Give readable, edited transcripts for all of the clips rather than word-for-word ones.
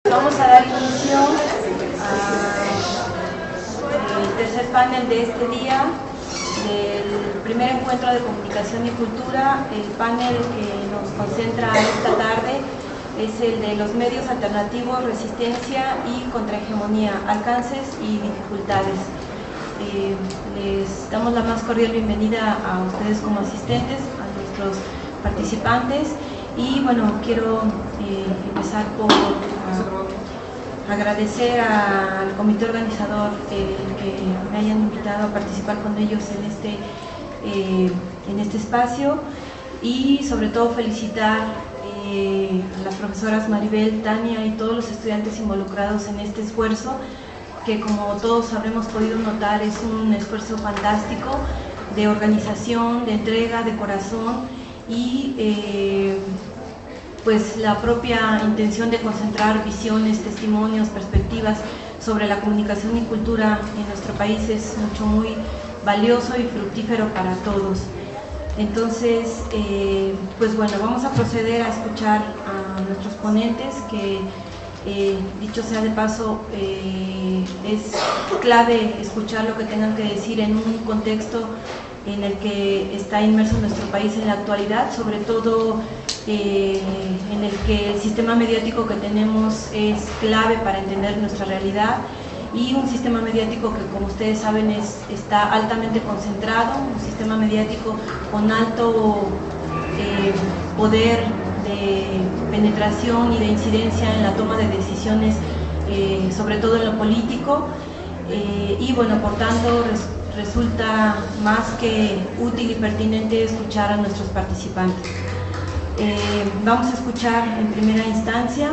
Vamos a dar inicio al tercer panel de este día, del primer encuentro de comunicación y cultura. El panel que nos concentra esta tarde es el de los medios alternativos, resistencia y contrahegemonía, alcances y dificultades. Les damos la más cordial bienvenida a ustedes como asistentes, a nuestros participantes, y bueno, quiero empezar por agradecer al comité organizador que me hayan invitado a participar con ellos en este espacio, y sobre todo felicitar a las profesoras Maribel, Tania y todos los estudiantes involucrados en este esfuerzo, que como todos habremos podido notar es un esfuerzo fantástico de organización, de entrega, de corazón, y pues la propia intención de concentrar visiones, testimonios, perspectivas sobre la comunicación y cultura en nuestro país es muy valioso y fructífero para todos. Entonces, pues bueno, vamos a proceder a escuchar a nuestros ponentes, que dicho sea de paso, es clave escuchar lo que tengan que decir en un contexto en el que está inmerso nuestro país en la actualidad, sobre todo en el que el sistema mediático que tenemos es clave para entender nuestra realidad, y un sistema mediático que, como ustedes saben, está altamente concentrado, un sistema mediático con alto poder de penetración y de incidencia en la toma de decisiones, sobre todo en lo político, y bueno, por tanto resulta más que útil y pertinente escuchar a nuestros participantes. Vamos a escuchar en primera instancia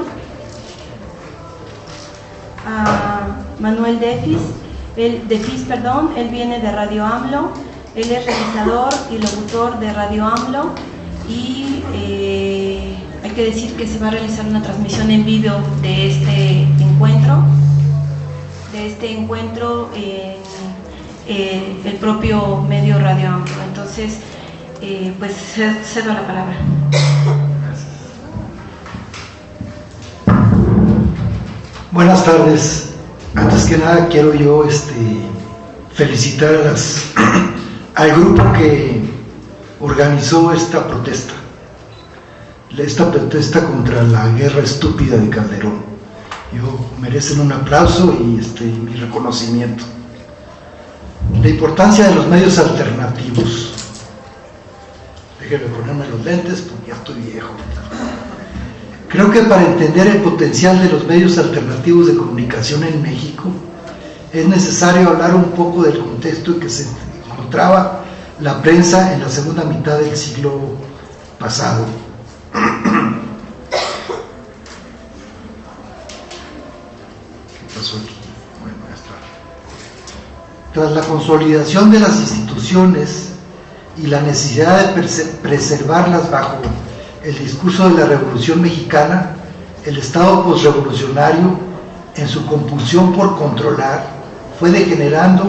a Manuel Defis. Él viene de Radio AMLO, él es realizador y locutor de Radio AMLO, y hay que decir que se va a realizar una transmisión en vivo de este encuentro en el propio medio Radio AMLO. Entonces, pues cedo la palabra. Buenas tardes. Antes que nada quiero yo felicitar al grupo que organizó esta protesta contra la guerra estúpida de Calderón. Merecen un aplauso y mi reconocimiento. La importancia de los medios alternativos. Déjenme ponerme los lentes porque ya estoy viejo. Creo que para entender el potencial de los medios alternativos de comunicación en México es necesario hablar un poco del contexto en que se encontraba la prensa en la segunda mitad del siglo pasado. ¿Qué pasó aquí? Bueno, ya está. Tras la consolidación de las instituciones y la necesidad de preservarlas bajo el discurso de la Revolución Mexicana, el Estado posrevolucionario, en su compulsión por controlar, fue degenerando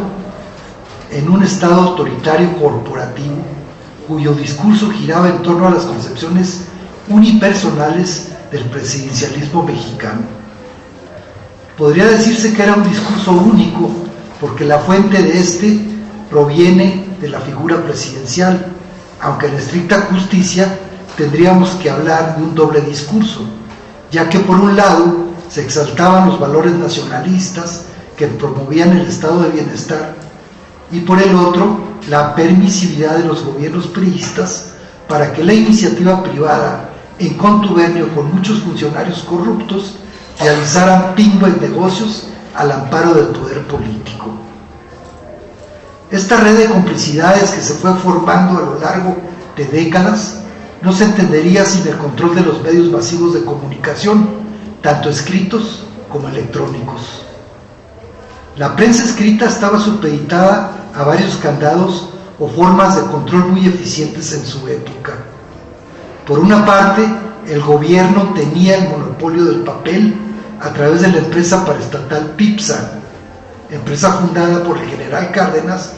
en un Estado autoritario corporativo, cuyo discurso giraba en torno a las concepciones unipersonales del presidencialismo mexicano. Podría decirse que era un discurso único, porque la fuente de proviene de la figura presidencial, aunque en estricta justicia tendríamos que hablar de un doble discurso, ya que por un lado se exaltaban los valores nacionalistas que promovían el estado de bienestar, y por el otro la permisividad de los gobiernos priistas para que la iniciativa privada, en contubernio con muchos funcionarios corruptos, realizaran pingües negocios al amparo del poder político. Esta red de complicidades que se fue formando a lo largo de décadas no se entendería sin el control de los medios masivos de comunicación, tanto escritos como electrónicos. La prensa escrita estaba supeditada a varios candados o formas de control muy eficientes en su época. Por una parte, el gobierno tenía el monopolio del papel a través de la empresa paraestatal PIPSA, empresa fundada por el general Cárdenas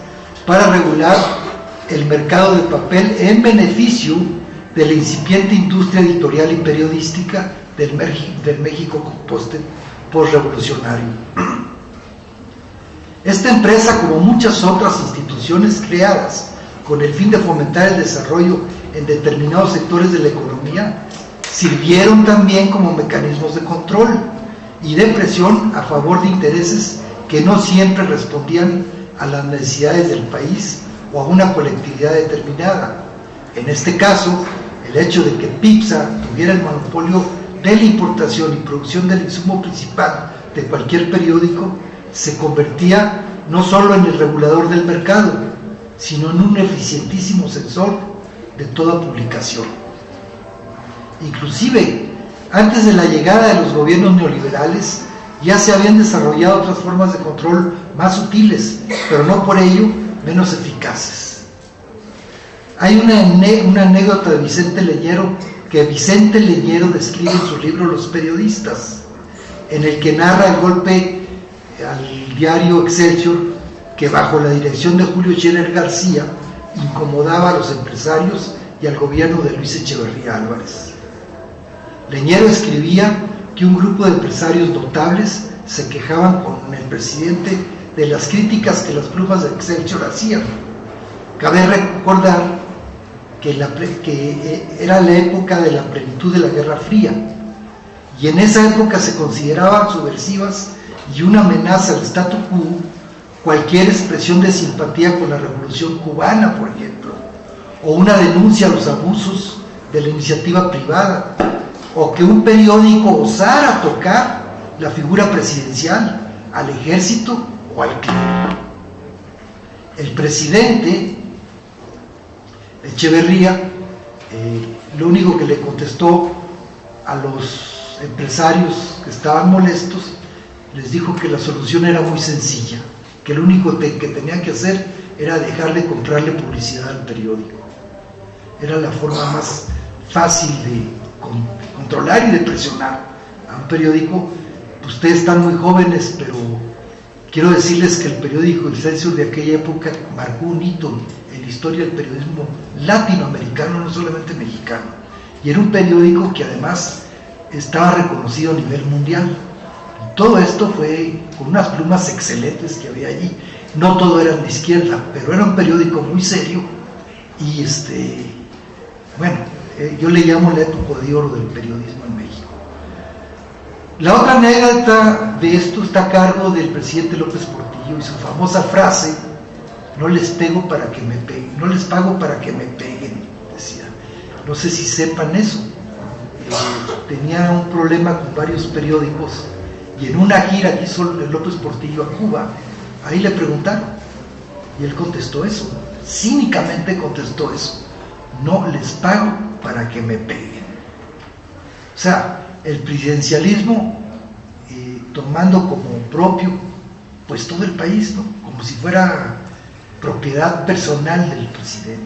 para regular el mercado del papel en beneficio de la incipiente industria editorial y periodística del México postrevolucionario. Esta empresa, como muchas otras instituciones creadas con el fin de fomentar el desarrollo en determinados sectores de la economía, sirvieron también como mecanismos de control y de presión a favor de intereses que no siempre respondían a las necesidades del país o a una colectividad determinada. En este caso, el hecho de que PIPSA tuviera el monopolio de la importación y producción del insumo principal de cualquier periódico se convertía no solo en el regulador del mercado, sino en un eficientísimo censor de toda publicación. Inclusive, antes de la llegada de los gobiernos neoliberales, ya se habían desarrollado otras formas de control más sutiles, pero no por ello menos eficaces. Hay una anécdota de Vicente Leñero que Vicente Leñero describe en su libro Los Periodistas, en el que narra el golpe al diario Excelsior, que bajo la dirección de Julio Scherer García incomodaba a los empresarios y al gobierno de Luis Echeverría Álvarez. Leñero escribía que un grupo de empresarios notables se quejaban con el presidente de las críticas que las plumas de Excelsior hacían. Cabe recordar que era la época de la plenitud de la Guerra Fría, y en esa época se consideraban subversivas y una amenaza al statu quo cualquier expresión de simpatía con la Revolución Cubana, por ejemplo, o una denuncia a los abusos de la iniciativa privada, o que un periódico osara tocar la figura presidencial, al ejército o al clero. El presidente Echeverría lo único que le contestó a los empresarios que estaban molestos, les dijo que la solución era muy sencilla, que lo único que tenían que hacer era dejar de comprarle publicidad al periódico. Era la forma más fácil de controlar y de presionar a un periódico. Ustedes están muy jóvenes, pero quiero decirles que el periódico Excelsior de aquella época marcó un hito en la historia del periodismo latinoamericano, no solamente mexicano, y era un periódico que además estaba reconocido a nivel mundial. Todo esto fue con unas plumas excelentes que había allí. No todo era de izquierda, pero era un periódico muy serio y yo le llamo la época de oro del periodismo en México. La otra anécdota de esto está a cargo del presidente López Portillo y su famosa frase: no les pego para que me peguen, no les pago para que me peguen, decía. No sé si sepan eso. Tenía un problema con varios periódicos y en una gira que hizo López Portillo a Cuba, ahí le preguntaron y él contestó eso, cínicamente contestó eso: no les pago para que me peguen. O sea, el presidencialismo tomando como propio pues todo el país, ¿no? Como si fuera propiedad personal del presidente.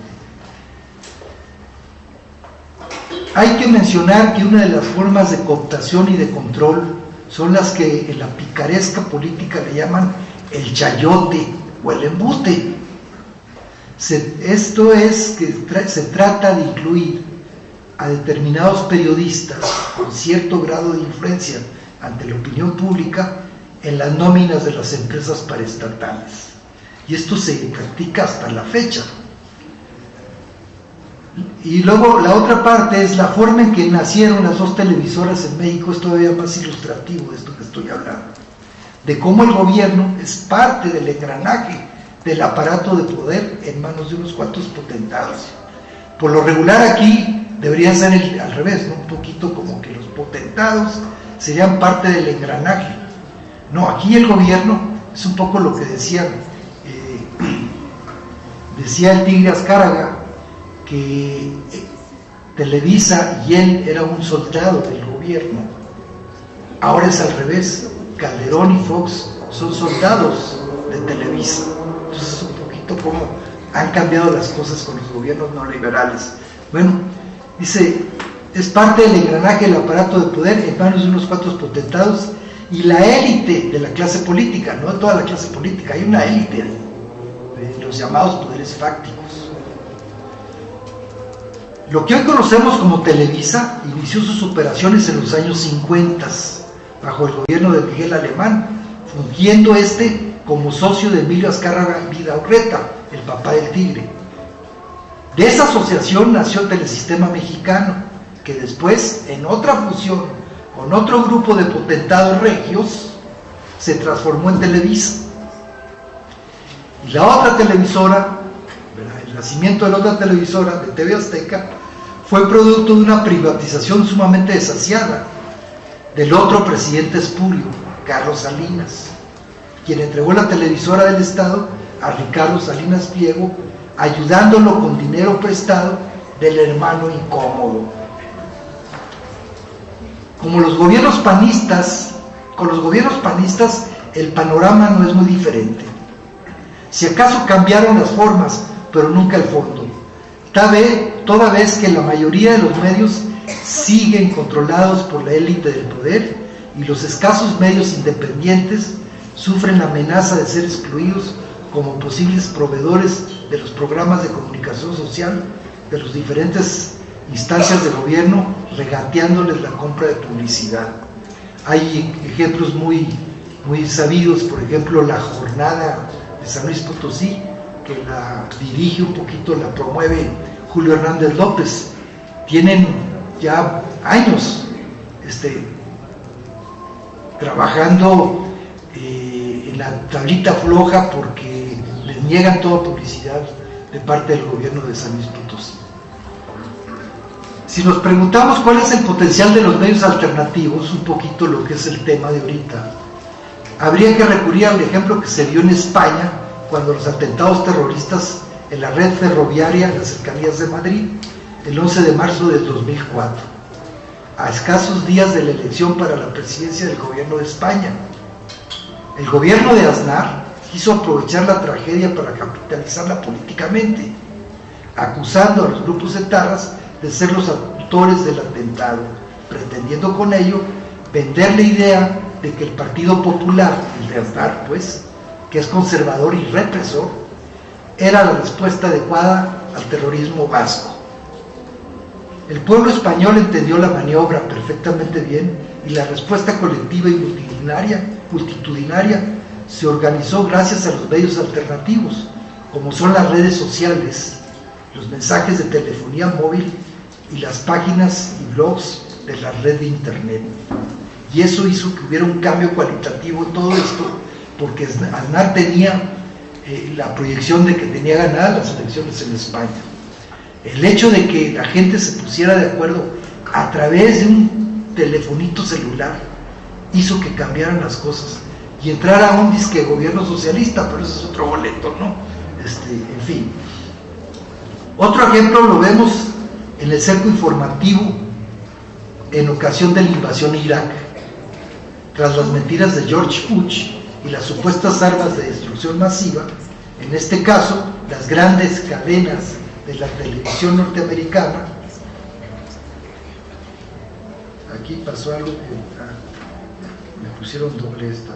Hay que mencionar que una de las formas de cooptación y de control son las que en la picaresca política le llaman el chayote o el embuste. Esto es que se trata de incluir a determinados periodistas con cierto grado de influencia ante la opinión pública en las nóminas de las empresas paraestatales. Y esto se practica hasta la fecha. Y luego la otra parte es la forma en que nacieron las dos televisoras en México. Es todavía más ilustrativo de esto que estoy hablando, de cómo el gobierno es parte del engranaje del aparato de poder en manos de unos cuantos potentados. Por lo regular aquí debería ser al revés, ¿no? Un poquito como que los potentados serían parte del engranaje. No, aquí el gobierno es un poco lo que decía el Tigre Azcárraga, que Televisa y él era un soldado del gobierno. Ahora es al revés, Calderón y Fox son soldados de Televisa. Entonces es un poquito como han cambiado las cosas con los gobiernos neoliberales. Bueno, dice, es parte del engranaje del aparato de poder en manos de unos cuantos potentados y la élite de la clase política, no de toda la clase política, hay una élite de los llamados poderes fácticos. Lo que hoy conocemos como Televisa inició sus operaciones en los años 50, bajo el gobierno de Miguel Alemán, fungiendo como socio de Emilio Azcárraga Vidaurreta, el papá del Tigre. De esa asociación nació Telesistema Mexicano, que después, en otra fusión con otro grupo de potentados regios, se transformó en Televisa. Y la otra televisora, el nacimiento de la otra televisora, de TV Azteca, fue producto de una privatización sumamente desasiada del otro presidente espurio, Carlos Salinas, quien entregó la televisora del Estado a Ricardo Salinas Pliego, ayudándolo con dinero prestado del hermano incómodo. Con los gobiernos panistas el panorama no es muy diferente. Si acaso cambiaron las formas, pero nunca el fondo, toda vez que la mayoría de los medios siguen controlados por la élite del poder y los escasos medios independientes sufren la amenaza de ser excluidos como posibles proveedores de los programas de comunicación social de las diferentes instancias de gobierno, regateándoles la compra de publicidad. Hay ejemplos muy sabidos, por ejemplo, la Jornada de San Luis Potosí, que la dirige un poquito, la promueve Julio Hernández López. Tienen ya años trabajando en la tablita floja porque les niegan toda publicidad de parte del gobierno de San Luis Potosí. Si nos preguntamos cuál es el potencial de los medios alternativos, un poquito lo que es el tema de ahorita, habría que recurrir al ejemplo que se dio en España cuando los atentados terroristas en la red ferroviaria en las cercanías de Madrid, el 11 de marzo del 2004, a escasos días de la elección para la presidencia del gobierno de España. El gobierno de Aznar quiso aprovechar la tragedia para capitalizarla políticamente, acusando a los grupos etarras de ser los autores del atentado, pretendiendo con ello vender la idea de que el Partido Popular, el de Aznar pues, que es conservador y represor, era la respuesta adecuada al terrorismo vasco. El pueblo español entendió la maniobra perfectamente bien y la respuesta colectiva y multitudinaria se organizó gracias a los medios alternativos, como son las redes sociales, los mensajes de telefonía móvil y las páginas y blogs de la red de internet. Y eso hizo que hubiera un cambio cualitativo en todo esto, porque Aznar tenía la proyección de que tenía ganadas las elecciones en España. El hecho de que la gente se pusiera de acuerdo a través de un telefonito celular hizo que cambiaran las cosas y entrara un disque gobierno socialista, pero ese es otro boleto, ¿no? En fin. Otro ejemplo lo vemos en el cerco informativo en ocasión de la invasión a Irak. Tras las mentiras de George Bush y las supuestas armas de destrucción masiva, en este caso, las grandes cadenas de la televisión norteamericana, aquí pasó algo que me pusieron doble esta,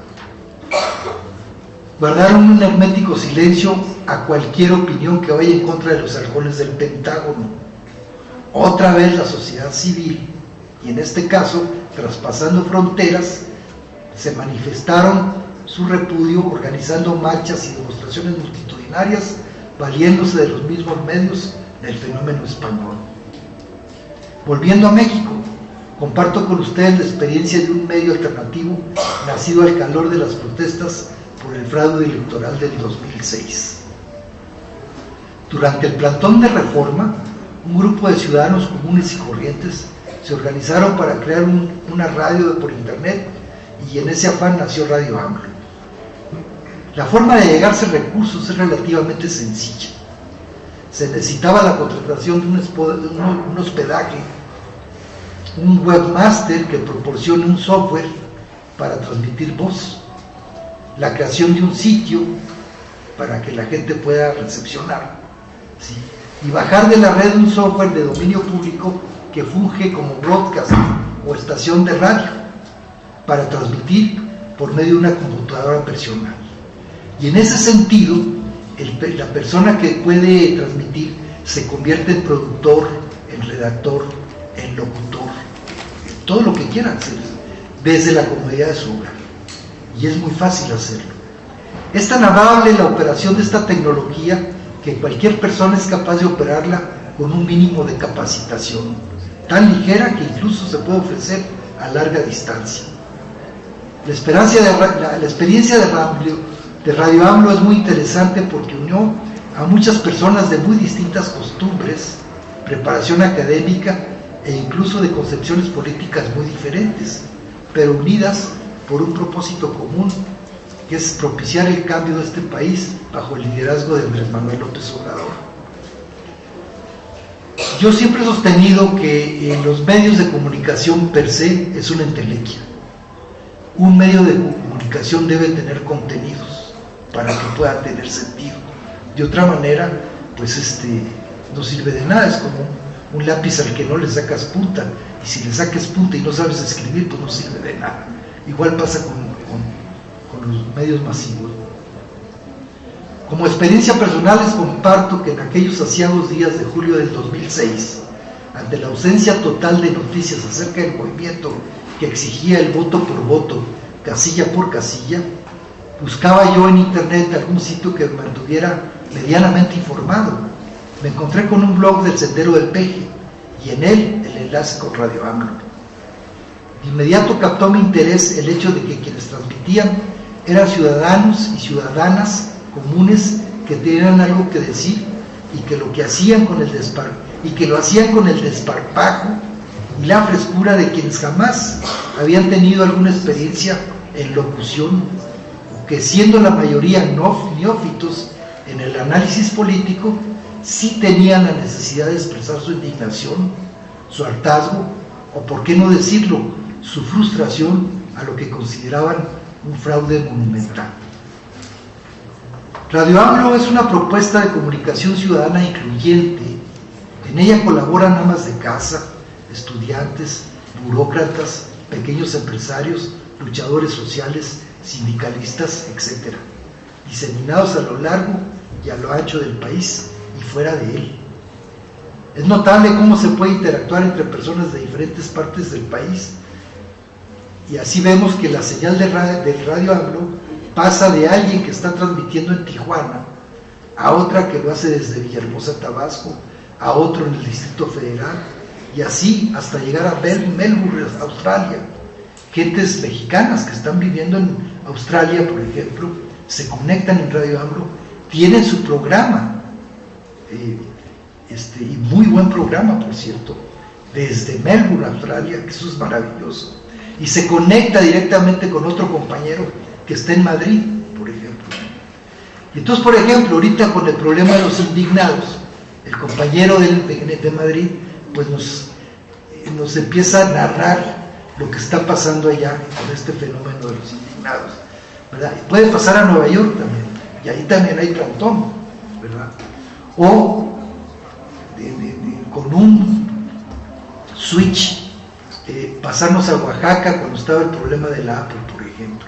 guardaron un hermético silencio a cualquier opinión que vaya en contra de los halcones del Pentágono. Otra vez la sociedad civil, y en este caso, traspasando fronteras, se manifestaron su repudio organizando marchas y demostraciones multitudinarias, valiéndose de los mismos medios del fenómeno español. Volviendo a México, comparto con ustedes la experiencia de un medio alternativo nacido al calor de las protestas por el fraude electoral del 2006. Durante el plantón de Reforma, un grupo de ciudadanos comunes y corrientes se organizaron para crear una radio por internet, y en ese afán nació Radio AMLO. La forma de llegarse a recursos es relativamente sencilla. Se necesitaba la contratación de un hospedaje, un webmaster que proporcione un software para transmitir voz, la creación de un sitio para que la gente pueda recepcionar, ¿sí? Y bajar de la red un software de dominio público que funge como broadcast o estación de radio para transmitir por medio de una computadora personal. Y en ese sentido, la persona que puede transmitir se convierte en productor, en redactor, en locutor, todo lo que quieran hacer, desde la comodidad de su hogar. Y es muy fácil hacerlo. Es tan amable la operación de esta tecnología que cualquier persona es capaz de operarla con un mínimo de capacitación, tan ligera que incluso se puede ofrecer a larga distancia. La experiencia de Radio AMLO es muy interesante porque unió a muchas personas de muy distintas costumbres, preparación académica e incluso de concepciones políticas muy diferentes, pero unidas por un propósito común, que es propiciar el cambio de este país bajo el liderazgo de Andrés Manuel López Obrador. Yo siempre he sostenido que los medios de comunicación per se es una entelequia. Un medio de comunicación debe tener contenidos para que pueda tener sentido. De otra manera, pues no sirve de nada, es como un lápiz al que no le sacas punta, y si le sacas punta y no sabes escribir, pues no sirve de nada. Igual pasa con los medios masivos. Como experiencia personal les comparto que en aquellos aciagos días de julio del 2006, ante la ausencia total de noticias acerca del movimiento que exigía el voto por voto, casilla por casilla, buscaba yo en internet algún sitio que me mantuviera medianamente informado. Me encontré con un blog del Sendero del Peje y en él el enlace con Radio AMLO. De inmediato captó mi interés el hecho de que quienes transmitían eran ciudadanos y ciudadanas comunes que tenían algo que decir y que lo hacían con el desparpajo y la frescura de quienes jamás habían tenido alguna experiencia en locución, o que siendo la mayoría neófitos en el análisis político, sí tenían la necesidad de expresar su indignación, su hartazgo, o por qué no decirlo, su frustración a lo que consideraban un fraude monumental. Radio AMLO es una propuesta de comunicación ciudadana incluyente. En ella colaboran amas de casa, estudiantes, burócratas, pequeños empresarios, luchadores sociales, sindicalistas, etc., diseminados a lo largo y a lo ancho del país y fuera de él. Es notable cómo se puede interactuar entre personas de diferentes partes del país, y así vemos que la señal de Radio AMLO pasa de alguien que está transmitiendo en Tijuana a otra que lo hace desde Villahermosa, Tabasco, a otro en el Distrito Federal, y así hasta llegar a Melbourne, Australia. Gentes mexicanas que están viviendo en Australia, por ejemplo, se conectan en Radio AMLO, tienen su programa, y muy buen programa, por cierto, desde Melbourne, Australia, que eso es maravilloso, y se conecta directamente con otro compañero que está en Madrid, por ejemplo. Y entonces, por ejemplo, ahorita con el problema de los indignados, el compañero de Madrid, pues nos empieza a narrar lo que está pasando allá con este fenómeno de los indignados, ¿verdad? Y puede pasar a Nueva York también, y ahí también hay plantón, ¿verdad? O con un switch, pasarnos a Oaxaca cuando estaba el problema de la Apple, por ejemplo.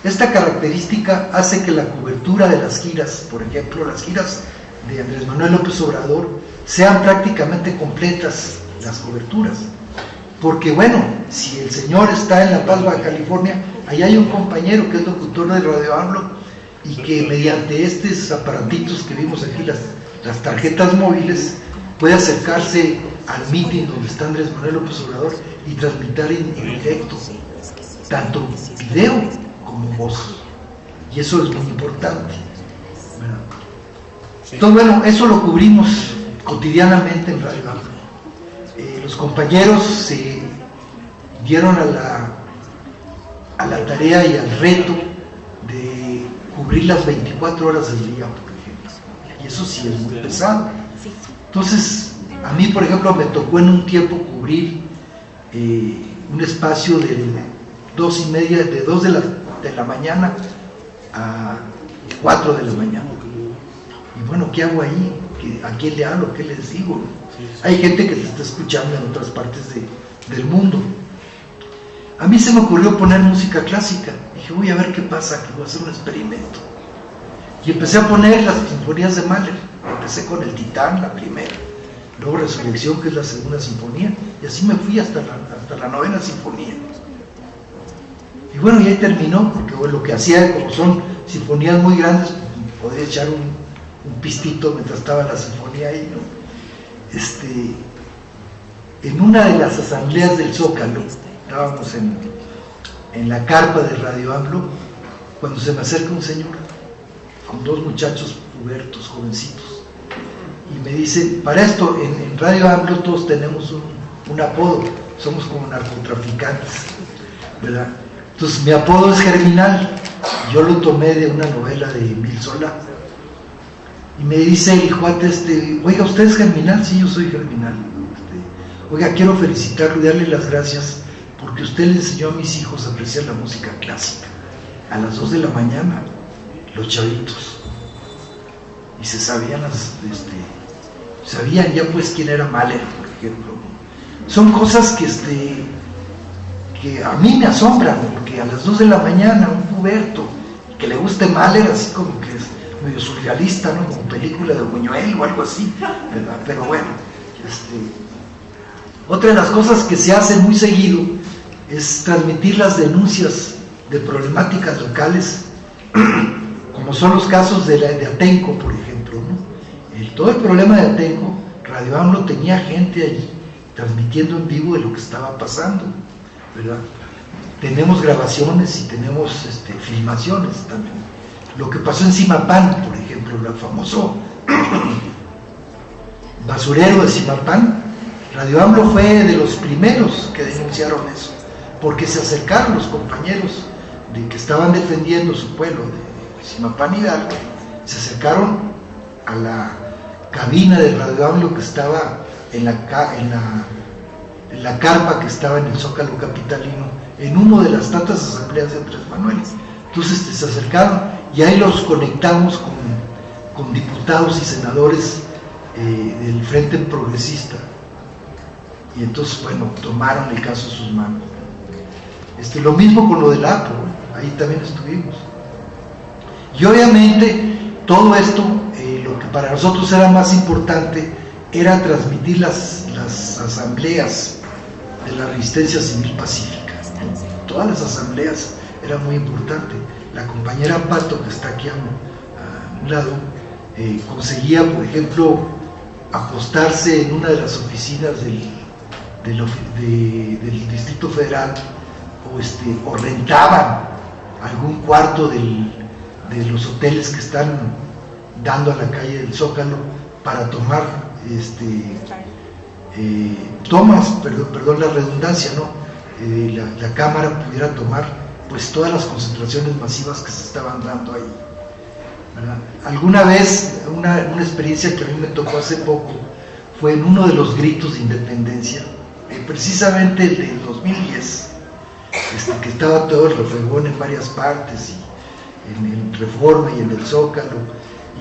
Esta característica hace que la cobertura de las giras, por ejemplo, las giras de Andrés Manuel López Obrador, sean prácticamente completas las coberturas. Porque bueno, si el señor está en La Paz, Baja California, allá hay un compañero que es locutor de Radio AMLO y que mediante estos aparatitos que vimos aquí, las tarjetas móviles, puede acercarse al meeting donde está Andrés Manuel López Obrador y transmitir en directo, tanto video como voz. Y eso es muy importante, ¿verdad? Entonces, bueno, eso lo cubrimos cotidianamente en Radio AMLO. Los compañeros se dieron a la tarea y al reto de cubrir las 24 horas del día, por ejemplo. Y eso sí es muy pesado. Entonces, a mí, por ejemplo, me tocó en un tiempo cubrir un espacio de 2 de la mañana a 4 de la mañana. Y bueno, ¿qué hago ahí? ¿A quién le hablo? ¿Qué les digo? Hay gente que te está escuchando en otras partes del mundo. A mí se me ocurrió poner música clásica. Dije, voy a ver qué pasa, que voy a hacer un experimento. Y empecé a poner las sinfonías de Mahler. Empecé con el Titán, la primera. luego Resurrección, que es la segunda sinfonía, y así me fui hasta la novena sinfonía. Y bueno, y ahí terminó, porque bueno, lo que hacía, como son sinfonías muy grandes, podía echar un pistito mientras estaba la sinfonía ahí, ¿no? En una de las asambleas del Zócalo, estábamos en la carpa de Radio AMLO, cuando se me acerca un señor con dos muchachos pubertos, jovencitos, y me dice, para esto, en Radio AMLO todos tenemos un apodo, somos como narcotraficantes, ¿verdad? Entonces mi apodo es Germinal, yo lo tomé de una novela de Emil Solá, y me dice el cuate oiga, ¿usted es Germinal? Sí, yo soy Germinal. Oiga, quiero felicitarlo y darle las gracias porque usted le enseñó a mis hijos a apreciar la música clásica a las 2 de la mañana, los chavitos, y se sabían sabían ya pues quién era Mahler, por ejemplo. Son cosas que a mí me asombran, porque a las 2 de la mañana un puberto que le guste Mahler, así como que es medio surrealista, ¿no? Como película de Buñuel o algo así, ¿verdad? Pero bueno, otra de las cosas que se hace muy seguido es transmitir las denuncias de problemáticas locales, como son los casos de Atenco, por ejemplo, ¿no? Todo el problema de Atenco, Radio AMLO tenía gente allí transmitiendo en vivo de lo que estaba pasando, ¿verdad? Tenemos grabaciones y tenemos filmaciones también. Lo que pasó en Zimapán, por ejemplo, el famoso basurero de Zimapán, Radio AMLO fue de los primeros que denunciaron eso, porque se acercaron los compañeros que estaban defendiendo su pueblo de Zimapán Hidalgo, se acercaron a la cabina de Radio AMLO que estaba en la carpa que estaba en el Zócalo capitalino, en una de las tantas asambleas de Andrés Manuel. Entonces se acercaron y ahí los conectamos con diputados y senadores del Frente Progresista, y entonces, bueno, tomaron el caso en sus manos. Lo mismo con lo del APO, ahí también estuvimos. Y obviamente todo esto, lo que para nosotros era más importante era transmitir las asambleas de la resistencia civil pacífica. Todas las asambleas era muy importante. La compañera Pato, que está aquí a un lado, conseguía, por ejemplo, apostarse en una de las oficinas del Distrito Federal, o rentaban algún cuarto de los hoteles que están dando a la calle del Zócalo para tomar tomas, perdón la redundancia, ¿no? La cámara pudiera tomar pues todas las concentraciones masivas que se estaban dando ahí, ¿verdad? Alguna vez, una experiencia que a mí me tocó hace poco, fue en uno de los gritos de independencia, precisamente el del 2010, que estaba todo el refregón en varias partes, y en Reforma y en el Zócalo,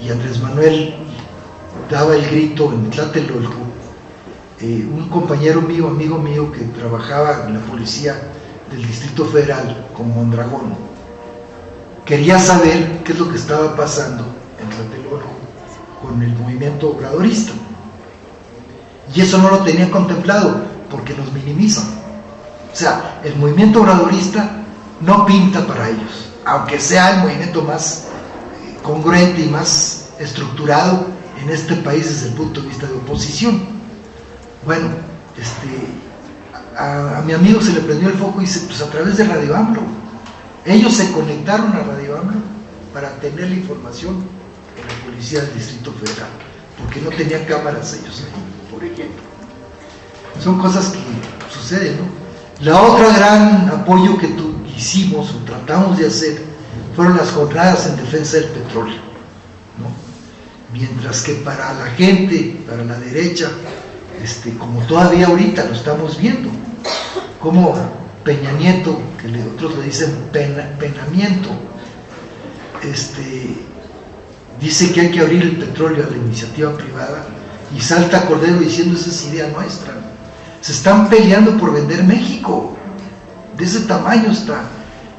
y Andrés Manuel daba el grito en Tlatelolco. Un compañero mío, amigo mío, que trabajaba en la policía del Distrito Federal con Mondragón, quería saber qué es lo que estaba pasando en Tlatelolco con el movimiento obradorista, y eso no lo tenían contemplado porque nos minimizan. O sea, el movimiento obradorista no pinta para ellos, aunque sea el movimiento más congruente y más estructurado en este país desde el punto de vista de oposición. Bueno, a mi amigo se le prendió el foco y dice, pues a través de Radio AMLO. Ellos se conectaron a Radio AMLO para tener la información en la policía del Distrito Federal, porque no tenían cámaras ellos ahí, por ejemplo. Son cosas que suceden, ¿no? La otra gran apoyo que hicimos o tratamos de hacer fueron las jornadas en defensa del petróleo, ¿no? Mientras que para la gente, para la derecha, como todavía ahorita lo estamos viendo, como Peña Nieto, que otros le dicen penamiento, dice que hay que abrir el petróleo a la iniciativa privada, y salta Cordero diciendo esa es idea nuestra. Se están peleando por vender México, de ese tamaño está,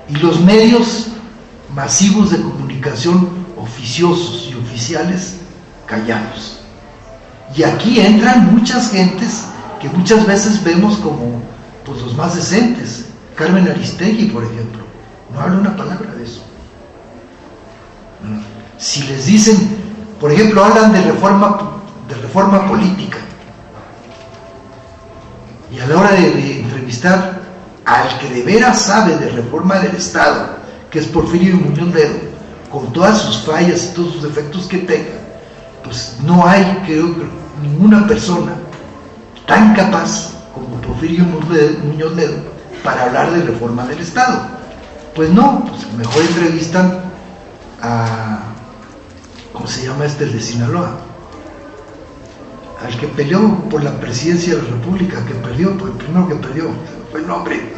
y los medios masivos de comunicación oficiosos y oficiales callados. Y aquí entran muchas gentes que muchas veces vemos como pues los más decentes. Carmen Aristegui, por ejemplo, no habla una palabra de eso. Si les dicen, por ejemplo, hablan de reforma política, y a la hora de entrevistar al que de veras sabe de reforma del Estado, que es Porfirio Muñoz Ledo, con todas sus fallas y todos sus defectos que tenga, pues no hay, creo, ninguna persona tan capaz como Porfirio Muñoz Ledo para hablar de reforma del Estado. Pues no, pues mejor entrevistan a, ¿cómo se llama el de Sinaloa? Al que peleó por la presidencia de la República, que perdió, pues el primero que perdió, fue el nombre,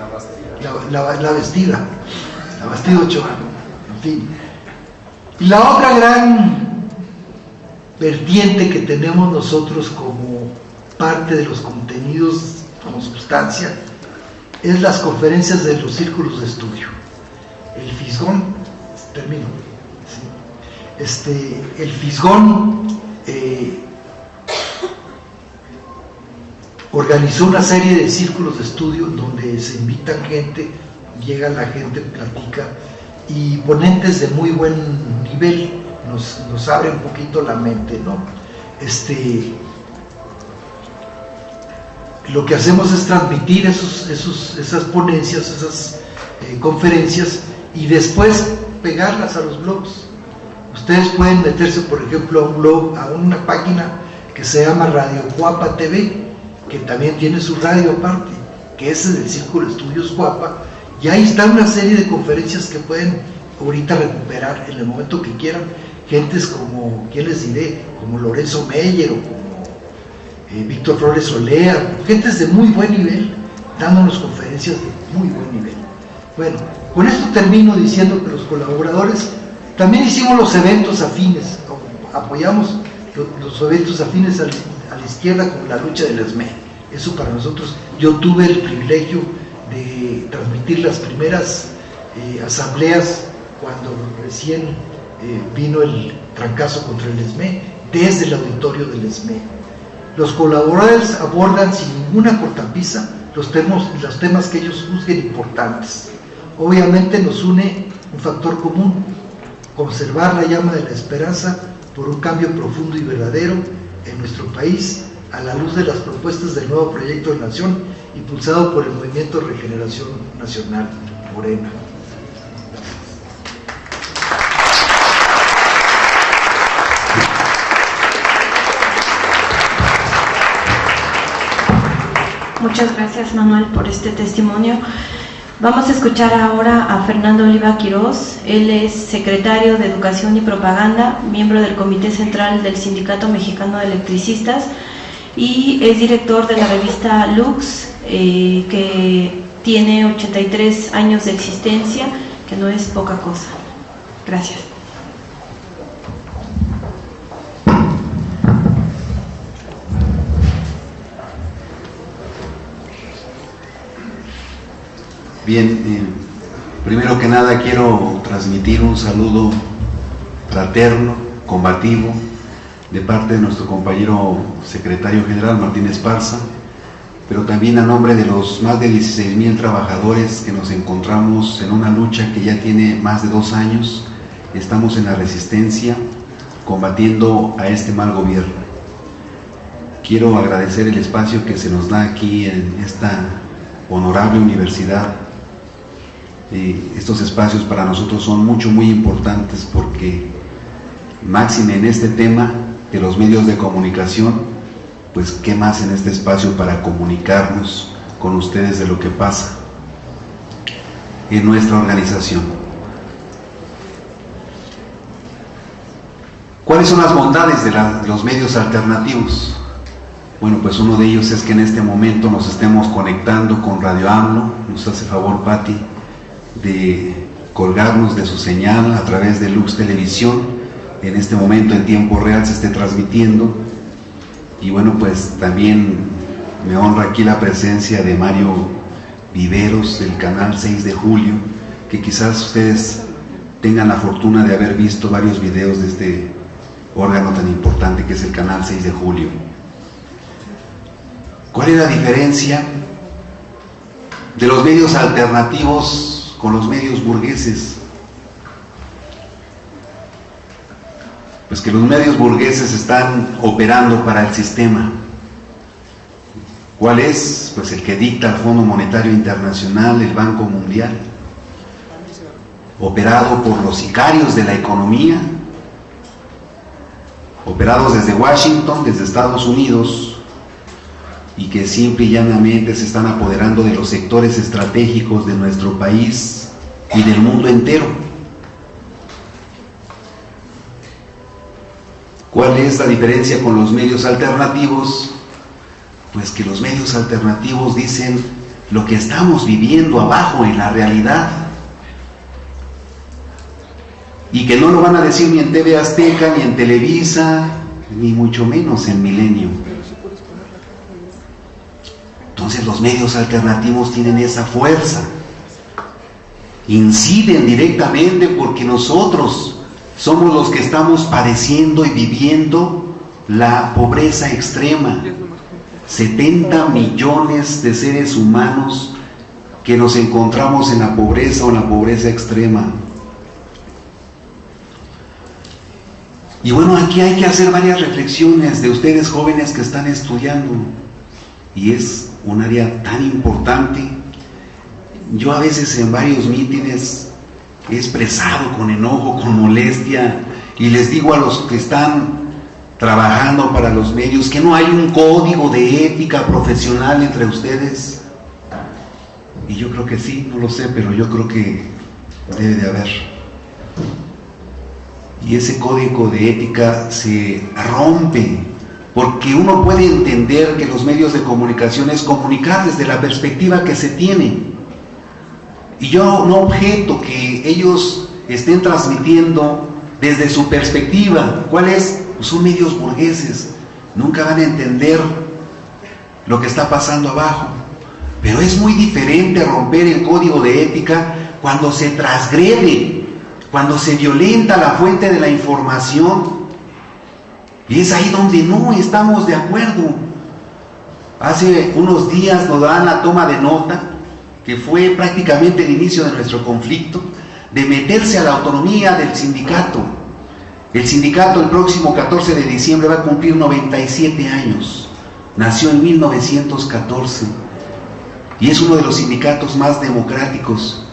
la Bastida Ochoa, en fin. Y la otra gran vertiente que tenemos nosotros como parte de los contenidos como sustancia es las conferencias de los círculos de estudio. El Fisgón, termino, ¿sí? El Fisgón organizó una serie de círculos de estudio donde se invitan gente, llega la gente, platica, y ponentes de muy buen nivel nos abre un poquito la mente, ¿no? Lo que hacemos es transmitir esas ponencias, esas conferencias, y después pegarlas a los blogs. Ustedes pueden meterse, por ejemplo, a un blog, a una página que se llama Radio Cuapa TV, que también tiene su radio aparte, que es el Círculo de Estudios Cuapa, y ahí está una serie de conferencias que pueden ahorita recuperar en el momento que quieran, gentes como, ¿quién les diré? Como Lorenzo Meyer o como Víctor Flores Solea, gentes de muy buen nivel, dándonos conferencias de muy buen nivel. Bueno, con esto termino diciendo que los colaboradores también hicimos los eventos afines, apoyamos los eventos afines a la izquierda con la lucha del ESME. Eso para nosotros, yo tuve el privilegio de transmitir las primeras asambleas cuando recién vino el trancazo contra el ESME, desde el auditorio del ESME. Los colaboradores abordan sin ninguna cortapisa los temas que ellos juzguen importantes. Obviamente nos une un factor común: conservar la llama de la esperanza por un cambio profundo y verdadero en nuestro país, a la luz de las propuestas del nuevo proyecto de nación impulsado por el Movimiento Regeneración Nacional, Morena. Muchas gracias, Manuel, por este testimonio. Vamos a escuchar ahora a Fernando Oliva Quirós. Él es secretario de Educación y Propaganda, miembro del Comité Central del Sindicato Mexicano de Electricistas y es director de la revista Lux, que tiene 83 años de existencia, que no es poca cosa. Gracias. Bien, primero que nada quiero transmitir un saludo fraterno, combativo, de parte de nuestro compañero secretario general Martín Esparza, pero también a nombre de los más de 16,000 trabajadores que nos encontramos en una lucha que ya tiene más de 2 años. Estamos en la resistencia, combatiendo a este mal gobierno. Quiero agradecer el espacio que se nos da aquí en esta honorable universidad. Estos espacios para nosotros son muy importantes, porque máxime en este tema de los medios de comunicación, pues qué más en este espacio para comunicarnos con ustedes de lo que pasa en nuestra organización. ¿Cuáles son las bondades de los medios alternativos? Bueno, pues uno de ellos es que en este momento nos estemos conectando con Radio AMLO. Nos hace favor Patti de colgarnos de su señal a través de Lux Televisión. En este momento en tiempo real se esté transmitiendo. Y bueno, pues también me honra aquí la presencia de Mario Viveros del canal 6 de Julio, que quizás ustedes tengan la fortuna de haber visto varios videos de este órgano tan importante que es el canal 6 de Julio. ¿Cuál es la diferencia de los medios alternativos con los medios burgueses? Pues que los medios burgueses están operando para el sistema. ¿Cuál es? Pues el que dicta el Fondo Monetario Internacional, el Banco Mundial, operado por los sicarios de la economía, operados desde Washington, desde Estados Unidos, y que simple y llanamente se están apoderando de los sectores estratégicos de nuestro país y del mundo entero. ¿Cuál es la diferencia con los medios alternativos? Pues que los medios alternativos dicen lo que estamos viviendo abajo en la realidad, y que no lo van a decir ni en TV Azteca, ni en Televisa, ni mucho menos en Milenio. Entonces los medios alternativos tienen esa fuerza, inciden directamente porque nosotros somos los que estamos padeciendo y viviendo la pobreza extrema. 70 millones de seres humanos que nos encontramos en la pobreza o en la pobreza extrema. Y bueno, aquí hay que hacer varias reflexiones de ustedes jóvenes que están estudiando, y es un área tan importante. Yo a veces en varios mítines he expresado con enojo, con molestia, y les digo a los que están trabajando para los medios que no hay un código de ética profesional entre ustedes. Y yo creo que sí, no lo sé, pero yo creo que debe de haber. Y ese código de ética se rompe porque uno puede entender que los medios de comunicación es comunicar desde la perspectiva que se tiene. Y yo no objeto que ellos estén transmitiendo desde su perspectiva. ¿Cuál es? Pues son medios burgueses, nunca van a entender lo que está pasando abajo. Pero es muy diferente romper el código de ética cuando se transgrede, cuando se violenta la fuente de la información. Y es ahí donde no estamos de acuerdo. Hace unos días nos dan la toma de nota, que fue prácticamente el inicio de nuestro conflicto, de meterse a la autonomía del sindicato. El sindicato el próximo 14 de diciembre va a cumplir 97 años. Nació en 1914 y es uno de los sindicatos más democráticos.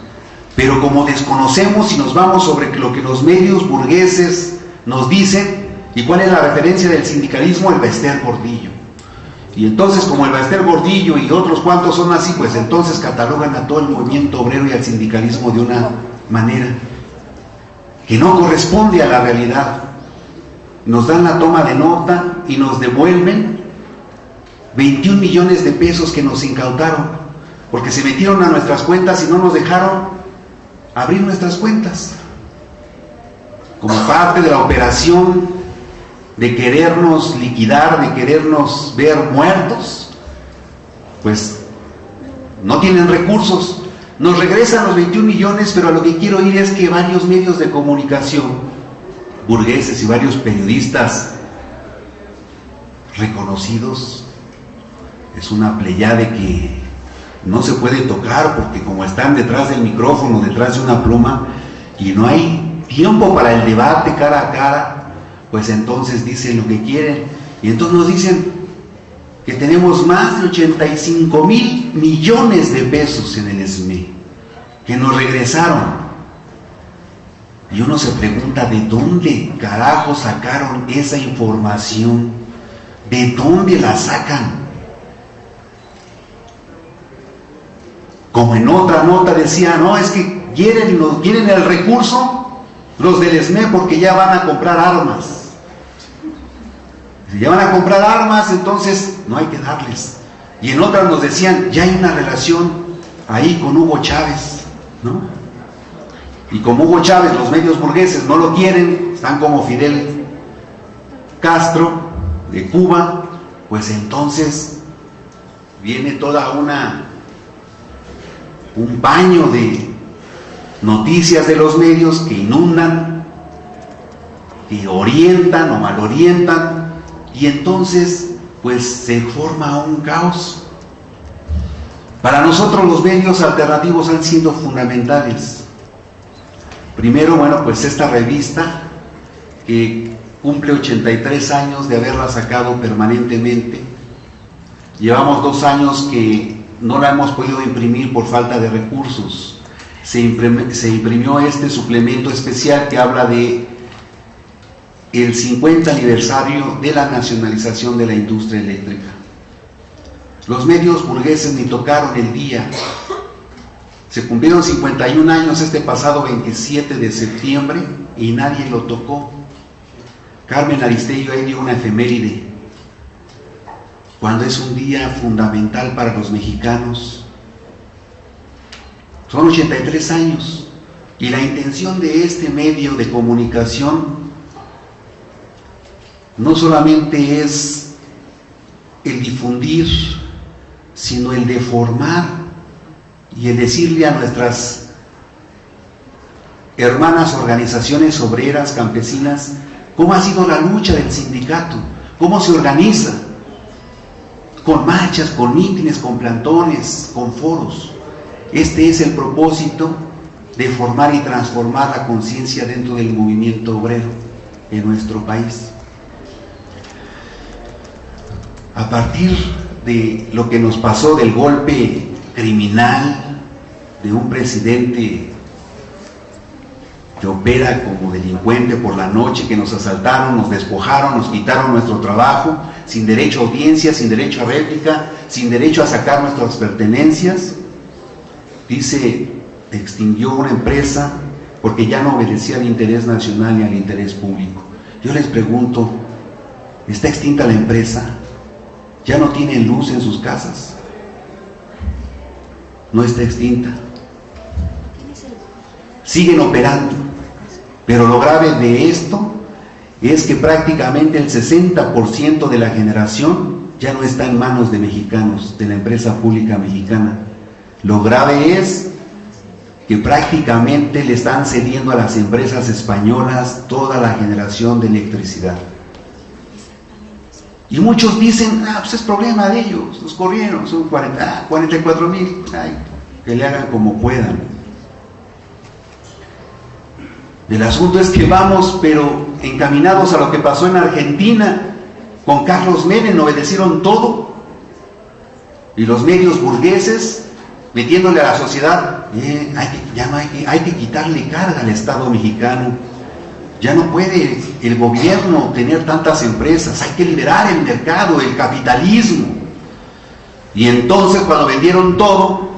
Pero como desconocemos y nos vamos sobre lo que los medios burgueses nos dicen, ¿y cuál es la referencia del sindicalismo? El Bester Gordillo. Y entonces, como el Bester Gordillo y otros cuantos son así, pues entonces catalogan a todo el movimiento obrero y al sindicalismo de una manera que no corresponde a la realidad. Nos dan la toma de nota y nos devuelven 21 millones de pesos que nos incautaron, porque se metieron a nuestras cuentas y no nos dejaron abrir nuestras cuentas. Como parte de la operación de querernos liquidar, de querernos ver muertos, pues no tienen recursos. Nos regresan los 21 millones, pero a lo que quiero ir es que varios medios de comunicación burgueses y varios periodistas reconocidos, es una pleyade que no se puede tocar porque como están detrás del micrófono, detrás de una pluma, y no hay tiempo para el debate cara a cara, pues entonces dicen lo que quieren. Y entonces nos dicen que tenemos más de 85,000 millones de pesos en el SME, que nos regresaron. Y uno se pregunta, ¿de dónde carajo sacaron esa información? ¿De dónde la sacan? Como en otra nota decía, no, es que quieren el recurso los del SME porque ya van a comprar armas. Si ya van a comprar armas, entonces no hay que darles. Y en otras nos decían, ya hay una relación ahí con Hugo Chávez, ¿no? Y como Hugo Chávez, los medios burgueses no lo quieren, están como Fidel Castro de Cuba, pues entonces viene toda un paño de noticias de los medios que inundan, que orientan o malorientan. Y entonces pues se forma un caos. Para nosotros los medios alternativos han sido fundamentales. Primero, bueno, pues esta revista que cumple 83 años de haberla sacado permanentemente. Llevamos 2 años que no la hemos podido imprimir por falta de recursos. Se imprimió este suplemento especial que habla de el 50 aniversario de la nacionalización de la industria eléctrica. Los medios burgueses ni tocaron el día. Se cumplieron 51 años este pasado 27 de septiembre y nadie lo tocó. Carmen Aristegui ahí dio una efeméride, cuando es un día fundamental para los mexicanos. Son 83 años y la intención de este medio de comunicación no solamente es el difundir, sino el de formar y el decirle a nuestras hermanas organizaciones obreras, campesinas, cómo ha sido la lucha del sindicato, cómo se organiza, con marchas, con mítines, con plantones, con foros. Este es el propósito de formar y transformar la conciencia dentro del movimiento obrero en nuestro país. A partir de lo que nos pasó del golpe criminal de un presidente que opera como delincuente por la noche, que nos asaltaron, nos despojaron, nos quitaron nuestro trabajo, sin derecho a audiencia, sin derecho a réplica, sin derecho a sacar nuestras pertenencias. Dice, extinguió una empresa porque ya no obedecía al interés nacional ni al interés público. Yo les pregunto, ¿está extinta la empresa? ¿Ya no tienen luz en sus casas? No está extinta. Siguen operando. Pero lo grave de esto es que prácticamente el 60% de la generación ya no está en manos de mexicanos, de la empresa pública mexicana. Lo grave es que prácticamente le están cediendo a las empresas españolas toda la generación de electricidad. Y muchos dicen, pues es problema de ellos, los corrieron, son 44,000, que le hagan como puedan. El asunto es que vamos, pero encaminados a lo que pasó en Argentina, con Carlos Menem, obedecieron todo, y los medios burgueses, metiéndole a la sociedad, hay que quitarle carga al Estado mexicano. Ya no puede el gobierno tener tantas empresas, hay que liberar el mercado, el capitalismo. Y entonces cuando vendieron todo,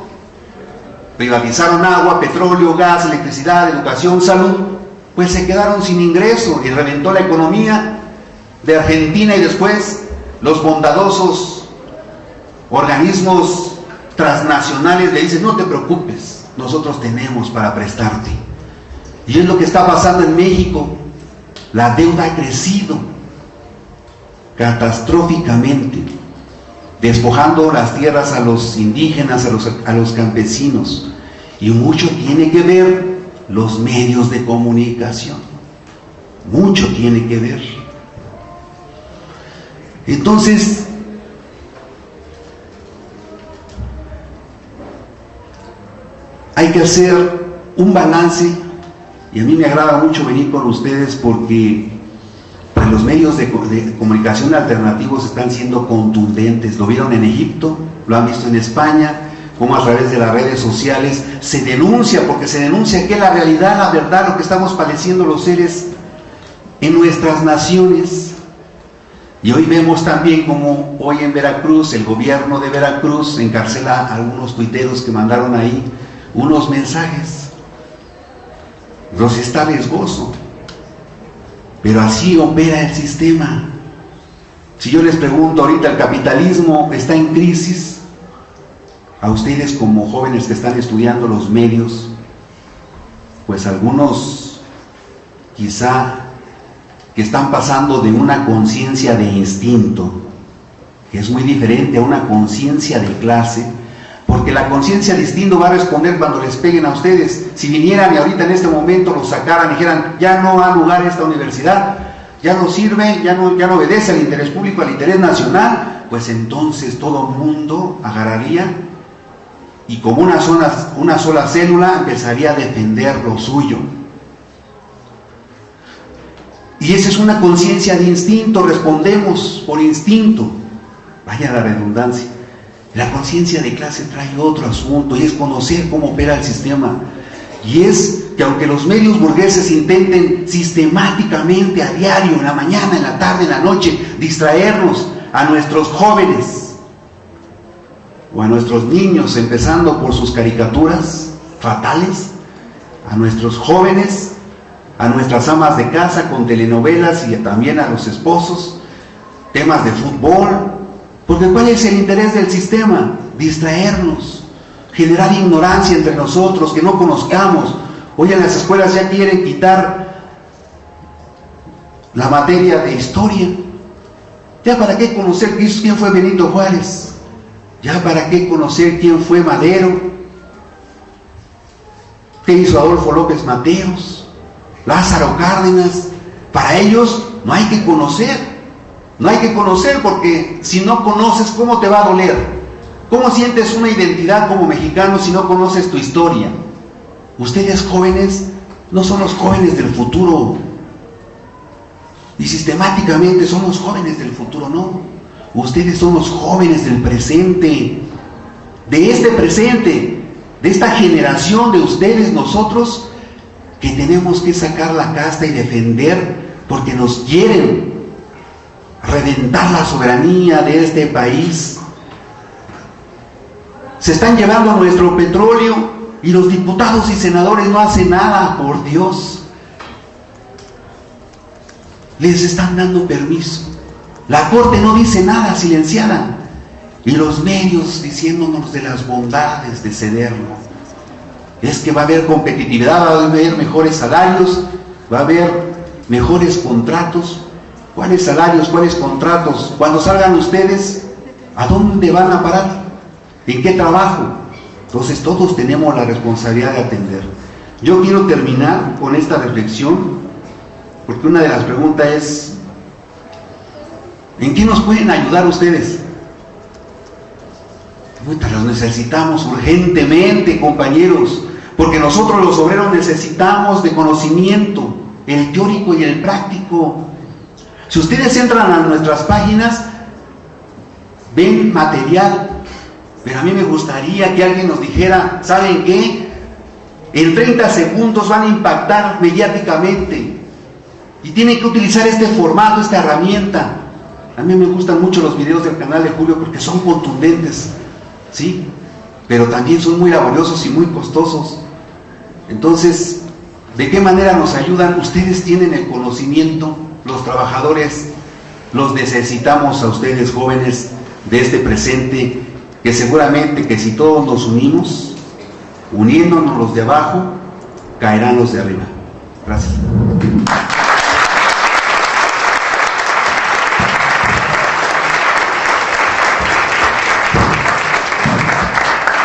privatizaron agua, petróleo, gas, electricidad, educación, salud, pues se quedaron sin ingreso y reventó la economía de Argentina. Y después los bondadosos organismos transnacionales le dicen, no te preocupes, nosotros tenemos para prestarte. Y es lo que está pasando en México. La deuda ha crecido catastróficamente, despojando las tierras a los indígenas, a los campesinos. Y mucho tiene que ver los medios de comunicación. Mucho tiene que ver. Entonces, hay que hacer un balance. Y a mí me agrada mucho venir con ustedes porque pues, los medios de comunicación alternativos están siendo contundentes. Lo vieron en Egipto, lo han visto en España, como a través de las redes sociales se denuncia, porque se denuncia que la realidad, la verdad, lo que estamos padeciendo los seres en nuestras naciones. Y hoy vemos también como hoy en Veracruz, el gobierno de Veracruz encarcela a algunos tuiteros que mandaron ahí unos mensajes. Los está riesgoso, pero así opera el sistema. Si yo les pregunto ahorita, ¿el capitalismo está en crisis? A ustedes como jóvenes que están estudiando los medios, pues algunos quizá que están pasando de una conciencia de instinto, que es muy diferente a una conciencia de clase, porque la conciencia de instinto va a responder cuando les peguen a ustedes. Si vinieran y ahorita en este momento los sacaran y dijeran, ya no ha lugar esta universidad, ya no sirve, ya no obedece al interés público, al interés nacional, pues entonces todo el mundo agarraría y como una sola célula empezaría a defender lo suyo. Y esa es una conciencia de instinto, respondemos por instinto. Vaya la redundancia. La conciencia de clase trae otro asunto y es conocer cómo opera el sistema. Y es que aunque los medios burgueses intenten sistemáticamente a diario, en la mañana, en la tarde, en la noche, distraernos a nuestros jóvenes o a nuestros niños, empezando por sus caricaturas fatales, a nuestros jóvenes, a nuestras amas de casa con telenovelas y también a los esposos, temas de fútbol, porque ¿cuál es el interés del sistema? Distraernos, generar ignorancia entre nosotros, que no conozcamos. Hoy en las escuelas ya quieren quitar la materia de historia. ¿Ya para qué conocer quién fue Benito Juárez? ¿Ya para qué conocer quién fue Madero? ¿Qué hizo Adolfo López Mateos? Lázaro Cárdenas. Para ellos no hay que conocer. No hay que conocer porque si no conoces, ¿cómo te va a doler? ¿Cómo sientes una identidad como mexicano si no conoces tu historia? Ustedes jóvenes no son los jóvenes del futuro. Y sistemáticamente son los jóvenes del futuro, no. Ustedes son los jóvenes del presente. De este presente, de esta generación de ustedes, nosotros, que tenemos que sacar la casta y defender porque nos quieren reventar la soberanía de este país. Se están llevando nuestro petróleo y los diputados y senadores no hacen nada, por Dios. Les están dando permiso. La Corte no dice nada, silenciada. Y los medios diciéndonos de las bondades de cederlo. Es que va a haber competitividad, va a haber mejores salarios, va a haber mejores contratos. ¿Cuáles salarios, cuáles contratos? Cuando salgan ustedes, ¿a dónde van a parar? ¿En qué trabajo? Entonces todos tenemos la responsabilidad de atender. Yo quiero terminar con esta reflexión, porque una de las preguntas es, ¿en qué nos pueden ayudar ustedes? Los necesitamos urgentemente, compañeros, porque nosotros los obreros necesitamos de conocimiento, el teórico y el práctico. Si ustedes entran a nuestras páginas, ven material, pero a mí me gustaría que alguien nos dijera, ¿saben qué? En 30 segundos van a impactar mediáticamente y tienen que utilizar este formato, esta herramienta. A mí me gustan mucho los videos del canal de Julio porque son contundentes, ¿sí? Pero también son muy laboriosos y muy costosos. Entonces, ¿de qué manera nos ayudan? Ustedes tienen el conocimiento, los trabajadores los necesitamos a ustedes jóvenes de este presente, que seguramente que si todos nos unimos, uniéndonos los de abajo, caerán los de arriba. Gracias.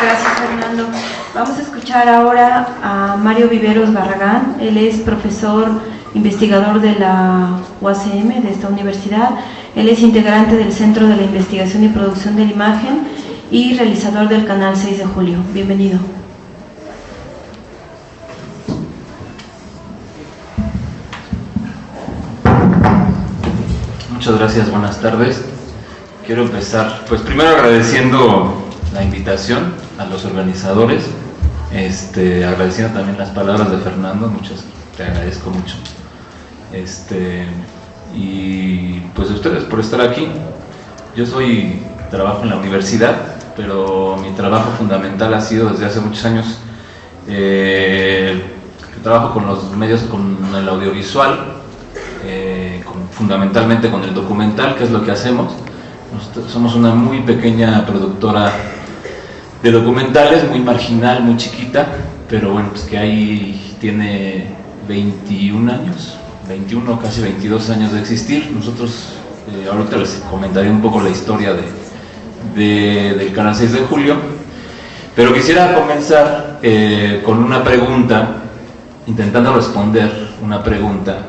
Gracias, Fernando. Vamos a escuchar ahora a Mario Viveros Barragán. Él es profesor investigador de la UACM, de esta universidad. Él es integrante del Centro de la Investigación y Producción de la Imagen y realizador del canal 6 de Julio. Bienvenido. Muchas gracias, buenas tardes. Quiero empezar, pues primero agradeciendo la invitación a los organizadores, agradeciendo también las palabras de Fernando, te agradezco mucho. Y pues a ustedes por estar aquí. Yo trabajo en la universidad, pero mi trabajo fundamental ha sido desde hace muchos años, trabajo con los medios, con el audiovisual, fundamentalmente con el documental, que es lo que hacemos. Nosotros somos una muy pequeña productora de documentales, muy marginal, muy chiquita, pero bueno, pues que ahí tiene 21 años, 21, casi 22 años de existir. Nosotros, ahorita les comentaré un poco la historia del canal 6 de Julio, pero quisiera comenzar con una pregunta, intentando responder una pregunta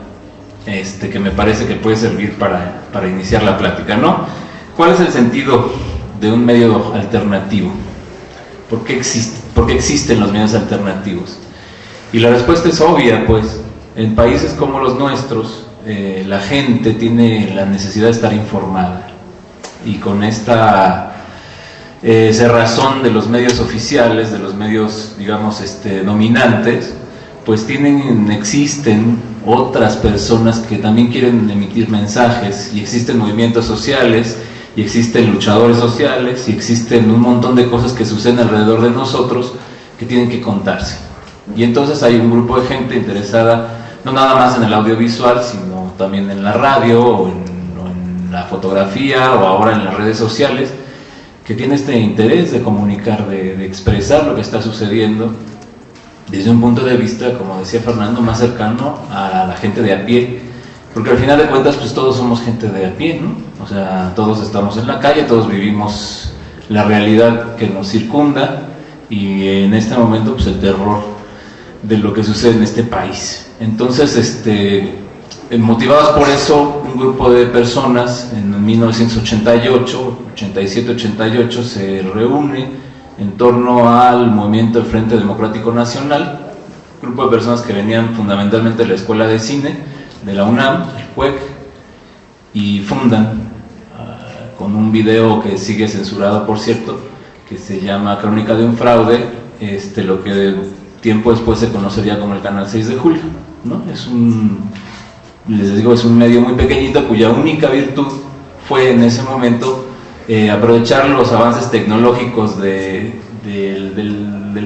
que me parece que puede servir para iniciar la plática, ¿no? ¿Cuál es el sentido de un medio alternativo? ¿Por qué existen los medios alternativos? Y la respuesta es obvia, pues. En países como los nuestros, la gente tiene la necesidad de estar informada. Y con esta cerrazón de los medios oficiales, de los medios, digamos, dominantes, pues existen otras personas que también quieren emitir mensajes, y existen movimientos sociales, y existen luchadores sociales, y existen un montón de cosas que suceden alrededor de nosotros que tienen que contarse. Y entonces hay un grupo de gente interesada, no nada más en el audiovisual, sino también en la radio, o en la fotografía, o ahora en las redes sociales, que tiene este interés de comunicar, de expresar lo que está sucediendo desde un punto de vista, como decía Fernando, más cercano a la gente de a pie, porque al final de cuentas pues todos somos gente de a pie, ¿no? O sea, todos estamos en la calle, todos vivimos la realidad que nos circunda, y en este momento pues el terror de lo que sucede en este país. Entonces, motivados por eso, un grupo de personas en 1988, 87-88, se reúne en torno al movimiento del Frente Democrático Nacional, un grupo de personas que venían fundamentalmente de la Escuela de Cine, de la UNAM, el CUEC, y fundan, con un video que sigue censurado, por cierto, que se llama Crónica de un fraude, lo que tiempo después se conocería como el Canal 6 de Julio, ¿no? Les digo, es un medio muy pequeñito cuya única virtud fue en ese momento aprovechar los avances tecnológicos del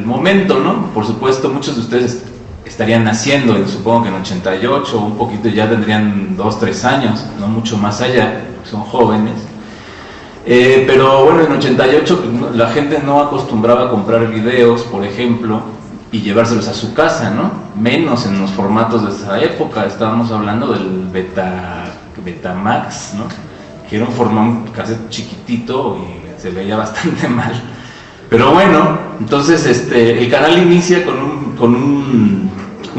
momento, ¿no? Por supuesto, muchos de ustedes estarían naciendo, supongo que en 88, o un poquito ya tendrían 2, 3 años, no mucho más allá, son jóvenes. Pero bueno, en 88 la gente no acostumbraba a comprar videos, por ejemplo, y llevárselos a su casa, ¿no? Menos en los formatos de esa época. Estábamos hablando del Betamax, ¿no? Que era un formato cassette chiquitito y se veía bastante mal. Pero bueno, entonces el canal inicia con un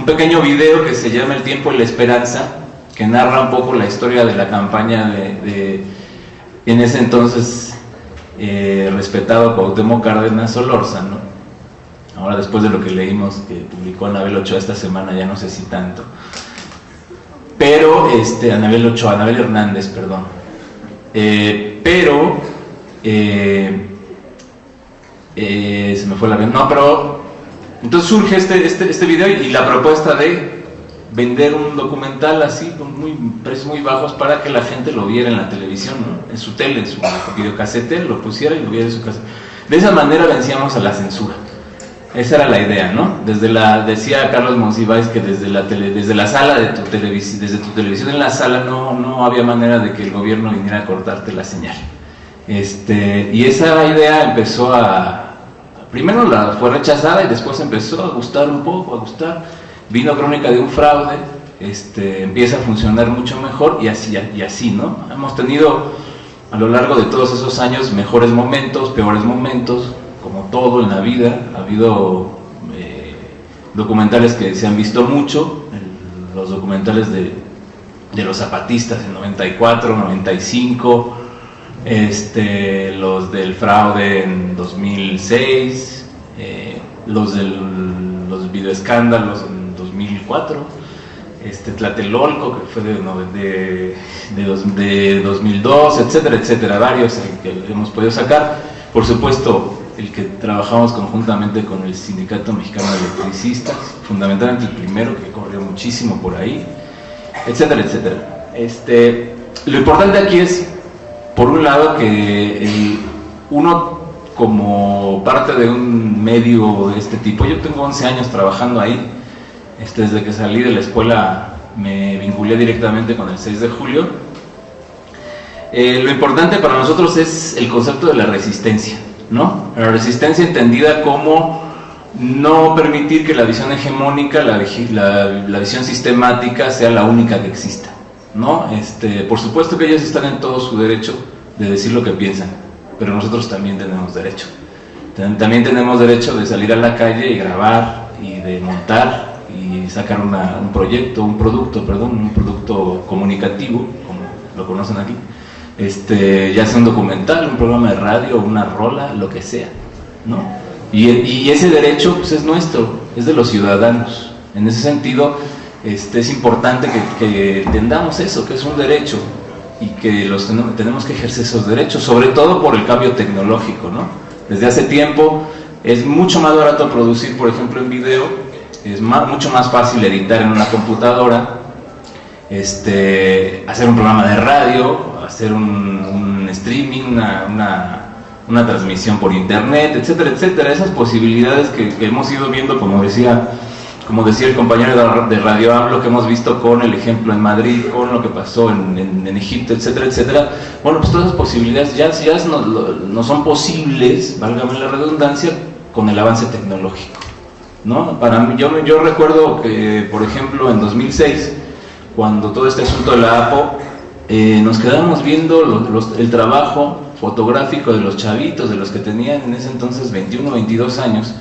pequeño video que se llama El tiempo y la esperanza, que narra un poco la historia de la campaña de en ese entonces respetado Cuauhtémoc Cárdenas Solórzano, ¿no? Ahora, después de lo que leímos que publicó Anabel Ochoa esta semana, ya no sé si tanto, pero Anabel Hernández, perdón, se me fue la avión. No, pero entonces surge este video y la propuesta de vender un documental así con precios muy bajos para que la gente lo viera en la televisión, ¿no? En su tele, en su videocasete, lo pusiera y lo viera en su casa. De esa manera vencíamos a la censura. Esa era la idea, ¿no? Decía Carlos Monsiváis que desde la sala de tu televisión, desde tu televisión en la sala no había manera de que el gobierno viniera a cortarte la señal. Y esa idea empezó primero fue rechazada y después empezó a gustar un poco, Vino Crónica de un fraude, empieza a funcionar mucho mejor y así, ¿no? Hemos tenido a lo largo de todos esos años mejores momentos, peores momentos, como todo en la vida. Ha habido documentales que se han visto mucho, los documentales de los zapatistas en 94, 95, los del fraude en 2006, los videoescándalos en 2004, Tlatelolco, que fue de 2002, etcétera, etcétera, varios que hemos podido sacar. Por supuesto, el que trabajamos conjuntamente con el Sindicato Mexicano de Electricistas, fundamentalmente el primero, que corrió muchísimo por ahí, etcétera, etcétera. Lo importante aquí es, por un lado, que uno, como parte de un medio de este tipo, yo tengo 11 años trabajando ahí, desde que salí de la escuela me vinculé directamente con el 6 de julio. Lo importante para nosotros es el concepto de la resistencia, ¿no? La resistencia entendida como no permitir que la visión hegemónica, la visión sistemática sea la única que exista, ¿no? Por supuesto que ellos están en todo su derecho de decir lo que piensan, pero nosotros también tenemos derecho. También tenemos derecho de salir a la calle y grabar, y de montar, y sacar un producto comunicativo, como lo conocen aquí, ya sea un documental, un programa de radio, una rola, lo que sea, ¿no? Y ese derecho pues es nuestro, es de los ciudadanos. En ese sentido, es importante que entendamos eso, que es un derecho y que tenemos que ejercer esos derechos, sobre todo por el cambio tecnológico, ¿no? Desde hace tiempo es mucho más barato producir, por ejemplo, en video, es mucho más fácil editar en una computadora, hacer un programa de radio, hacer un streaming, una transmisión por internet, etcétera, etcétera. Esas posibilidades que hemos ido viendo, como decía el compañero de Radio AMLO, que hemos visto con el ejemplo en Madrid, con lo que pasó en Egipto, etcétera, etcétera. Bueno, pues todas esas posibilidades ya no son posibles, válgame la redundancia, con el avance tecnológico, ¿no? Para mí, yo recuerdo que, por ejemplo, en 2006, cuando todo este asunto de la APO, nos quedamos viendo el trabajo fotográfico de los chavitos, de los que tenían en ese entonces 21, 22 años,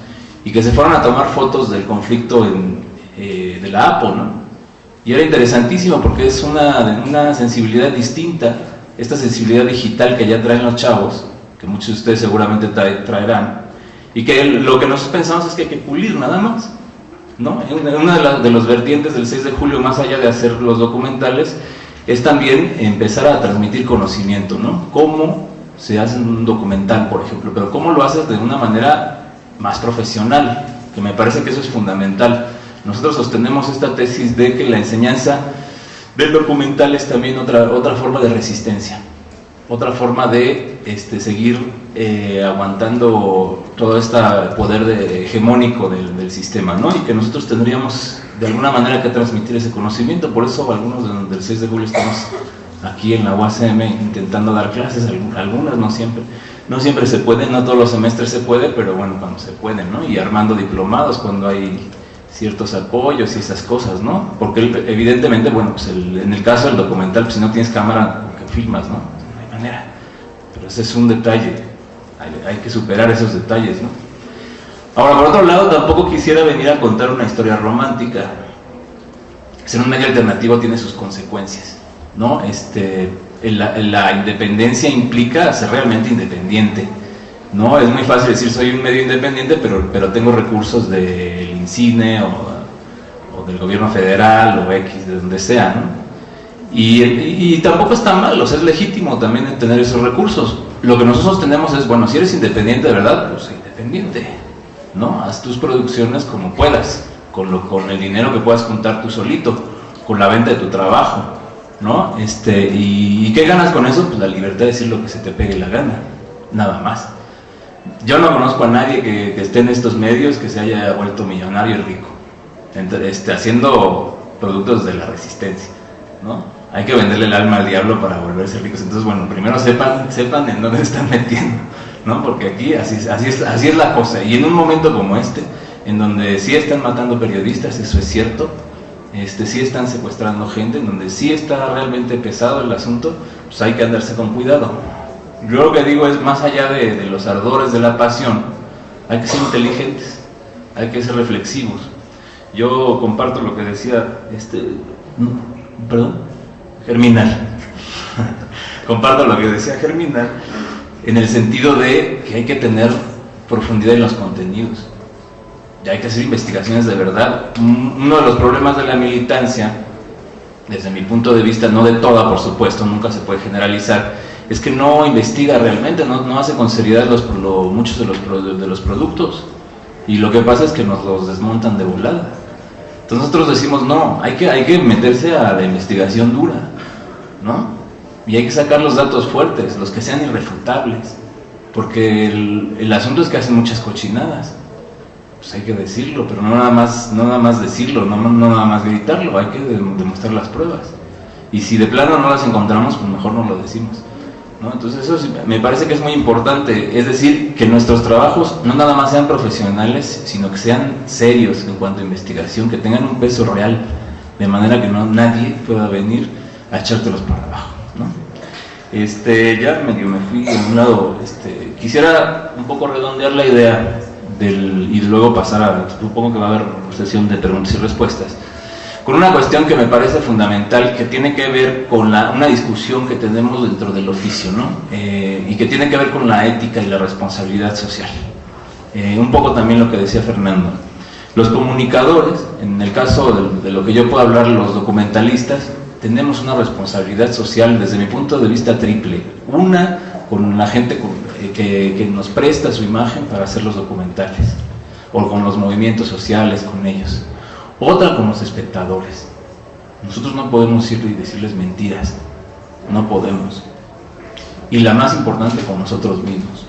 y que se fueron a tomar fotos del conflicto de la APO, ¿no? Y era interesantísimo porque es una sensibilidad distinta, esta sensibilidad digital que ya traen los chavos, que muchos de ustedes seguramente traerán, y que lo que nosotros pensamos es que hay que pulir nada más, ¿no? Una de los vertientes del 6 de julio, más allá de hacer los documentales, es también empezar a transmitir conocimiento, ¿no? Cómo se hace un documental, por ejemplo, pero cómo lo haces de una manera más profesional, que me parece que eso es fundamental. Nosotros sostenemos esta tesis de que la enseñanza del documental es también otra forma de resistencia, otra forma de seguir aguantando todo este poder hegemónico del sistema, ¿no? Y que nosotros tendríamos de alguna manera que transmitir ese conocimiento. Por eso algunos del 6 de julio estamos aquí en la UACM intentando dar clases, algunas, no siempre se puede, no todos los semestres se puede, pero bueno, cuando se puede, ¿no? Y armando diplomados cuando hay ciertos apoyos y esas cosas, ¿no? Porque evidentemente, bueno, pues en el caso del documental, pues si no tienes cámara, que filmas, ¿no? No hay manera. Pero ese es un detalle, hay que superar esos detalles, ¿no? Ahora, por otro lado, tampoco quisiera venir a contar una historia romántica. Ser un medio alternativo tiene sus consecuencias, ¿no? La independencia implica ser realmente independiente, ¿no? Es muy fácil decir soy un medio independiente, pero tengo recursos del INCINE o del gobierno federal o X, de donde sea, ¿no? Y tampoco está mal, o sea, es legítimo también tener esos recursos. Lo que nosotros tenemos es, bueno, si eres independiente de verdad, pues independiente, ¿no? Haz tus producciones como puedas, con el dinero que puedas juntar tú solito, con la venta de tu trabajo, ¿no? ¿Y qué ganas con eso? Pues la libertad de decir lo que se te pegue la gana, nada más. Yo no conozco a nadie que esté en estos medios que se haya vuelto millonario y rico, haciendo productos de la resistencia, ¿no? Hay que venderle el alma al diablo para volverse ricos. Entonces, bueno, primero sepan en dónde se están metiendo, ¿no? Porque aquí así es la cosa. Y en un momento como en donde sí están matando periodistas, eso es cierto, sí están secuestrando gente, en donde sí está realmente pesado el asunto, pues hay que andarse con cuidado. Yo lo que digo es, más allá de los ardores de la pasión, hay que ser inteligentes, hay que ser reflexivos. Yo comparto lo que decía Germinal. Comparto lo que decía Germinal en el sentido de que hay que tener profundidad en los contenidos. Ya hay que hacer investigaciones de verdad. Uno de los problemas de la militancia, desde mi punto de vista, no de toda, por supuesto, nunca se puede generalizar, es que no investiga realmente, no hace con seriedad muchos de los productos. Y lo que pasa es que nos los desmontan de volada. Entonces nosotros decimos, no, hay que meterse a la investigación dura, ¿no? Y hay que sacar los datos fuertes, los que sean irrefutables, porque el asunto es que hacen muchas cochinadas. Pues hay que decirlo, pero no nada más decirlo, no nada más gritarlo, hay que demostrar las pruebas. Y si de plano no las encontramos, pues mejor no lo decimos, ¿no? Entonces eso me parece que es muy importante, es decir, que nuestros trabajos no nada más sean profesionales, sino que sean serios en cuanto a investigación, que tengan un peso real, de manera que nadie pueda venir a echártelos para abajo, ¿no? Ya medio me fui en un lado, quisiera un poco redondear la idea y luego pasar a, supongo que va a haber sesión de preguntas y respuestas, con una cuestión que me parece fundamental, que tiene que ver con una discusión que tenemos dentro del oficio, ¿no? Y que tiene que ver con la ética y la responsabilidad social. Un poco también lo que decía Fernando. Los comunicadores, en el caso de lo que yo puedo hablar, los documentalistas, tenemos una responsabilidad social desde mi punto de vista triple. Una, con la gente que nos presta su imagen para hacer los documentales, o con los movimientos sociales, con ellos. Otra, con los espectadores. Nosotros no podemos ir y decirles mentiras, no podemos. Y la más importante, con nosotros mismos,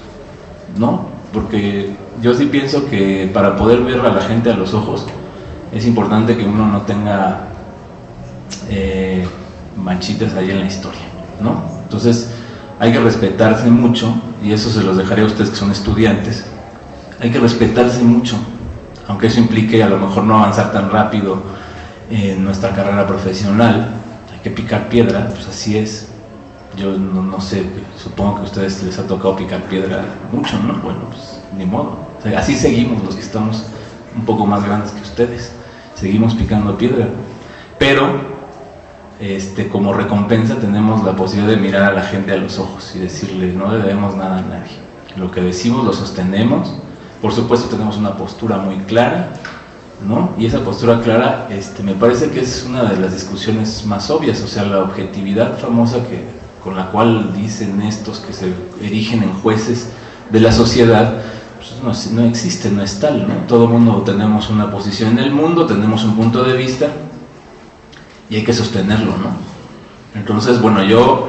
¿no? Porque yo sí pienso que para poder ver a la gente a los ojos, es importante que uno no tenga manchitas ahí en la historia, ¿no? Entonces hay que respetarse mucho, y eso se los dejaré a ustedes que son estudiantes. Hay que respetarse mucho, aunque eso implique a lo mejor no avanzar tan rápido en nuestra carrera profesional. Hay que picar piedra, pues así es. Yo no sé, supongo que a ustedes les ha tocado picar piedra mucho, ¿no? Bueno, pues ni modo. O sea, así seguimos los que estamos un poco más grandes que ustedes. Seguimos picando piedra. Pero como recompensa tenemos la posibilidad de mirar a la gente a los ojos y decirle, no le debemos nada a nadie. Lo que decimos lo sostenemos. Por supuesto tenemos una postura muy clara, ¿no? Y esa postura clara me parece que es una de las discusiones más obvias. O sea, la objetividad famosa con la cual dicen estos que se erigen en jueces de la sociedad, pues no existe, no es tal, ¿no? Todo el mundo tenemos una posición en el mundo, tenemos un punto de vista y hay que sostenerlo, ¿no? Entonces, bueno, yo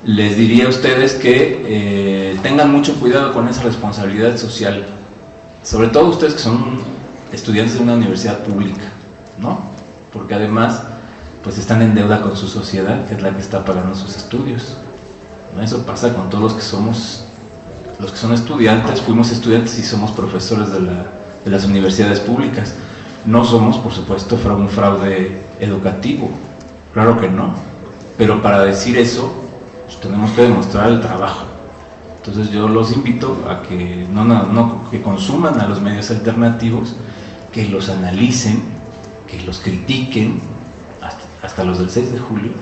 les diría a ustedes que tengan mucho cuidado con esa responsabilidad social, sobre todo ustedes que son estudiantes de una universidad pública, ¿no? Porque además pues están en deuda con su sociedad, que es la que está pagando sus estudios, ¿no? Eso pasa con todos los que son estudiantes, fuimos estudiantes y somos profesores de las universidades públicas. No somos, por supuesto, un fraude educativo, claro que no, pero para decir eso pues tenemos que demostrar el trabajo. Entonces yo los invito a que que consuman a los medios alternativos, que los analicen, que los critiquen, hasta los del 6 de julio,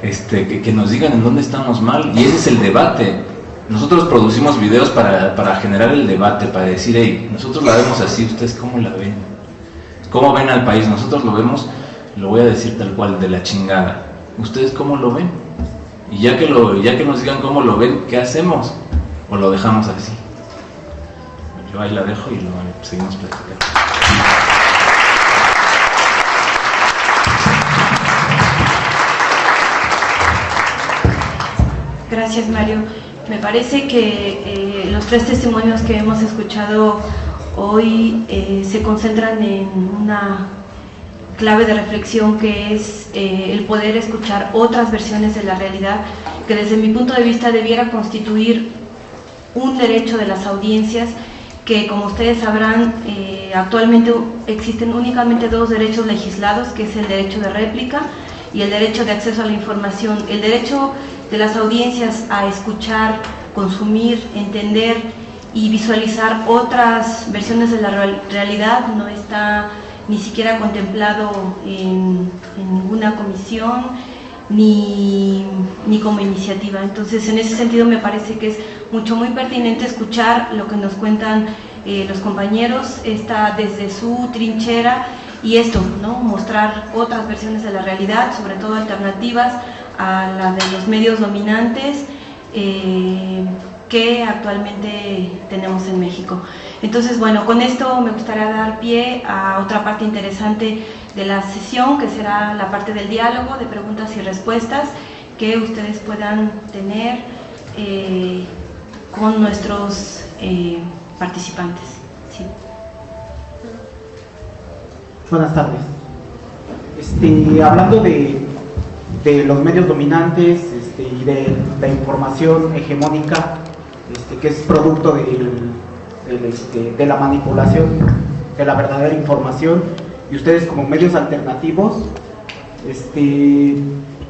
que nos digan en dónde estamos mal, y ese es el debate. Nosotros producimos videos para generar el debate, para decir, hey, nosotros la vemos así, ¿ustedes cómo la ven? ¿Cómo ven al país? Nosotros lo vemos, lo voy a decir tal cual, de la chingada. ¿Ustedes cómo lo ven? Y ya que nos digan cómo lo ven, ¿qué hacemos? ¿O lo dejamos así? Yo ahí la dejo y luego seguimos platicando. Gracias, Mario. Me parece que los tres testimonios que hemos escuchado hoy se concentran en una clave de reflexión, que es el poder escuchar otras versiones de la realidad, que desde mi punto de vista debiera constituir un derecho de las audiencias, que como ustedes sabrán, actualmente existen únicamente dos derechos legislados, que es el derecho de réplica y el derecho de acceso a la información. El derecho de las audiencias a escuchar, consumir, entender y visualizar otras versiones de la realidad no está ni siquiera contemplado en ninguna comisión ni como iniciativa. Entonces, en ese sentido me parece que es muy pertinente escuchar lo que nos cuentan los compañeros, está desde su trinchera, y esto, ¿no? Mostrar otras versiones de la realidad, sobre todo alternativas a la de los medios dominantes que actualmente tenemos en México. Entonces, bueno, con esto me gustaría dar pie a otra parte interesante de la sesión, que será la parte del diálogo, de preguntas y respuestas que ustedes puedan tener con nuestros participantes. ¿Sí? Buenas tardes. Hablando de los medios dominantes y de la información hegemónica, que es producto de la manipulación de la verdadera información, y ustedes como medios alternativos,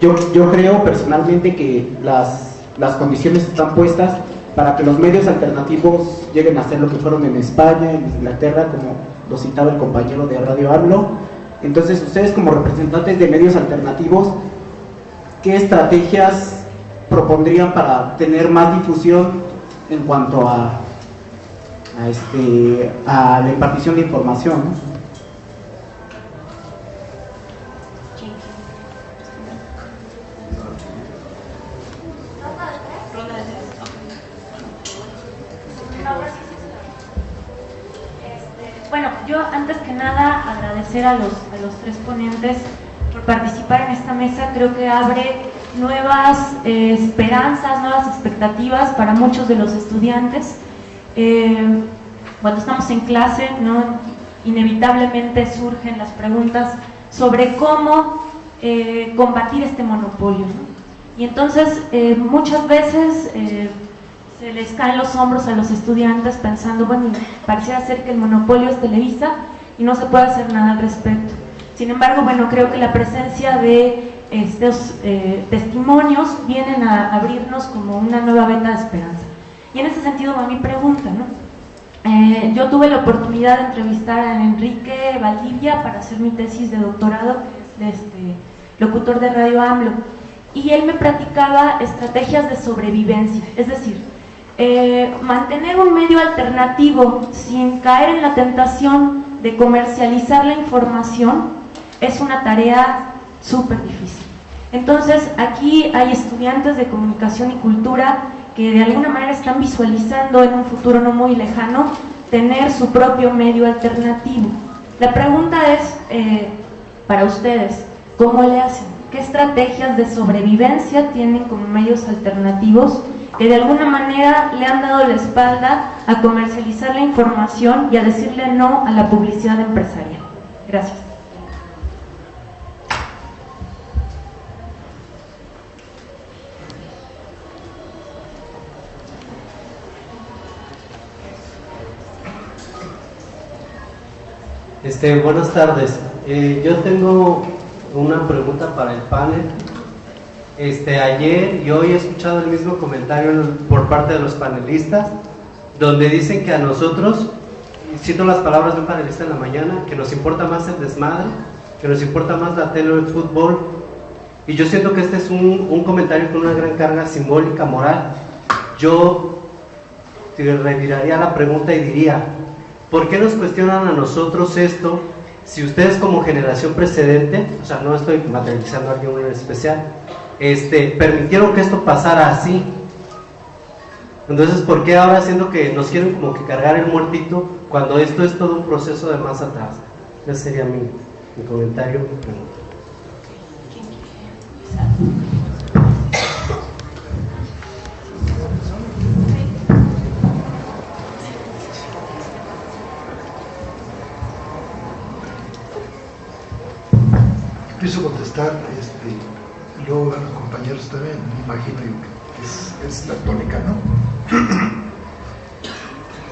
yo creo personalmente que las condiciones están puestas para que los medios alternativos lleguen a ser lo que fueron en España, en Inglaterra, como lo citaba el compañero de Radio AMLO. Entonces, ustedes como representantes de medios alternativos, ¿qué estrategias propondrían para tener más difusión en cuanto a la impartición de información, ¿no? Bueno, yo antes que nada agradecer a los tres ponentes por participar en esta mesa. Creo que abre nuevas esperanzas, nuevas expectativas para muchos de los estudiantes. Cuando estamos en clase, ¿no?, inevitablemente surgen las preguntas sobre cómo combatir este monopolio, ¿no? Y entonces muchas veces se les caen los hombros a los estudiantes pensando, bueno, pareciera ser que el monopolio es Televisa y no se puede hacer nada al respecto. Sin embargo, bueno, creo que la presencia de estos testimonios vienen a abrirnos como una nueva veta de esperanza. Y en ese sentido va mi pregunta, ¿no? Yo tuve la oportunidad de entrevistar a Enrique Valdivia para hacer mi tesis de doctorado, que es locutor de Radio AMLO, y él me platicaba estrategias de sobrevivencia, es decir, mantener un medio alternativo sin caer en la tentación de comercializar la información es una tarea súper difícil. Entonces, aquí hay estudiantes de comunicación y cultura que de alguna manera están visualizando en un futuro no muy lejano tener su propio medio alternativo. La pregunta es, para ustedes, ¿cómo le hacen? ¿Qué estrategias de sobrevivencia tienen como medios alternativos que de alguna manera le han dado la espalda a comercializar la información y a decirle no a la publicidad empresarial? Gracias. Buenas tardes. Yo tengo una pregunta para el panel. Ayer y hoy he escuchado el mismo comentario por parte de los panelistas, donde dicen que a nosotros, cito las palabras de un panelista en la mañana, que nos importa más el desmadre, que nos importa más la tele o el fútbol. Y yo siento que este es un comentario con una gran carga simbólica, moral. Yo te reviraría la pregunta y diría, ¿por qué nos cuestionan a nosotros esto si ustedes como generación precedente, o sea, no estoy materializando a alguien en especial, permitieron que esto pasara así? Entonces, ¿por qué ahora siendo que nos quieren como que cargar el muertito cuando esto es todo un proceso de más atrás? Ese sería mi comentario, mi pregunta. Empiezo a contestar, y luego van los compañeros también, me imagino yo que es la tónica, ¿no?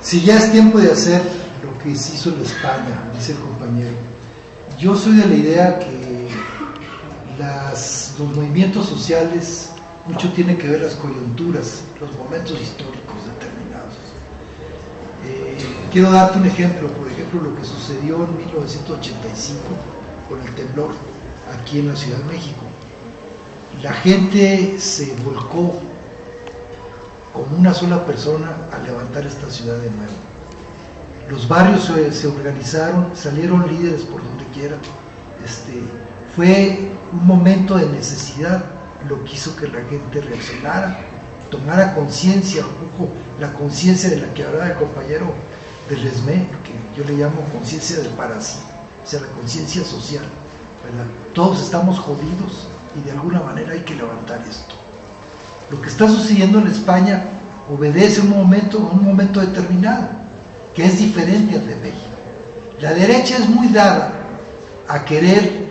Si ya es tiempo de hacer lo que se hizo en España, dice el compañero, yo soy de la idea que los movimientos sociales mucho tienen que ver las coyunturas, los momentos históricos determinados. Quiero darte un ejemplo, por ejemplo, lo que sucedió en 1985 con el temblor aquí en la Ciudad de México. La gente se volcó como una sola persona a levantar esta ciudad de nuevo. Los barrios se organizaron, salieron líderes por donde quiera. Fue un momento de necesidad lo que hizo que la gente reaccionara, tomara conciencia, la conciencia de la que hablaba el compañero de Lesmé, que yo le llamo conciencia del parásito, o sea, la conciencia social, ¿verdad? Todos estamos jodidos y de alguna manera hay que levantar esto. Lo que está sucediendo en España obedece a un momento determinado, que es diferente al de México. La derecha es muy dada a querer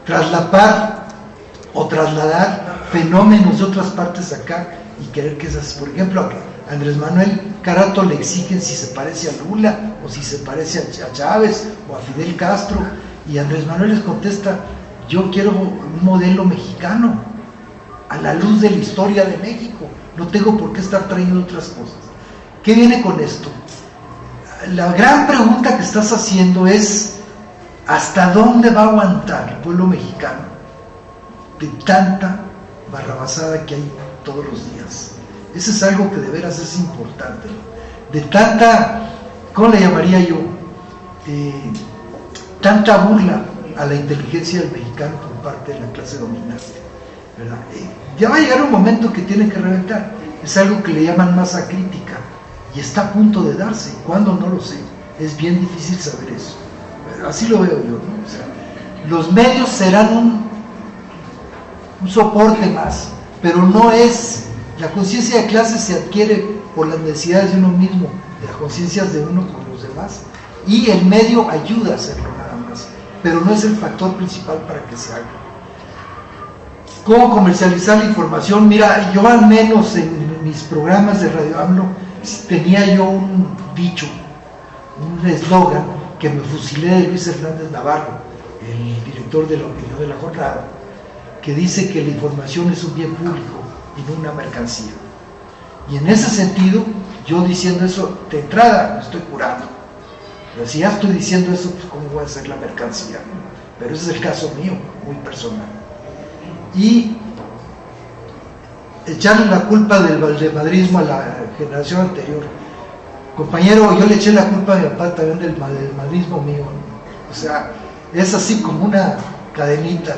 traslapar o trasladar fenómenos de otras partes acá y querer que esas, por ejemplo, a Andrés Manuel Carato le exigen si se parece a Lula o si se parece a Chávez o a Fidel Castro, y Andrés Manuel les contesta: yo quiero un modelo mexicano. a la luz de la historia de México. No tengo por qué estar trayendo otras cosas. ¿Qué viene con esto? La gran pregunta que estás haciendo es: ¿hasta dónde va a aguantar el pueblo mexicano de tanta barrabasada que hay todos los días? Eso es algo que de veras es importante. De tanta, ¿cómo le llamaría yo? Tanta burla a la inteligencia del mexicano por parte de la clase dominante, ¿verdad? Ya va a llegar un momento que tiene que reventar. Es algo que le llaman masa crítica y está a punto de darse. ¿Cuándo? No lo sé. Es bien difícil saber eso. Así lo veo yo, ¿no? O sea, los medios serán un soporte más, pero no es. La conciencia de clase se adquiere por las necesidades de uno mismo, de las conciencias de uno con los demás, y el medio ayuda a hacerlo nada más, pero no es el factor principal para que se haga. ¿Cómo comercializar la información? Mira, yo al menos en mis programas de Radio AMLO tenía yo un dicho, un eslogan que me fusilé de Luis Hernández Navarro, el director de La Opinión de la Jornada, que dice que la información es un bien público y no una mercancía. Y en ese sentido, yo diciendo eso, de entrada me estoy curando. Pero si ya estoy diciendo eso, pues ¿cómo voy a hacer la mercancía? Pero ese es el caso mío, muy personal. Y echarle la culpa del valdemadrismo a la generación anterior. Compañero, yo le eché la culpa a mi papá también del valdemadrismo mío, ¿no? O sea, es así como una cadenita,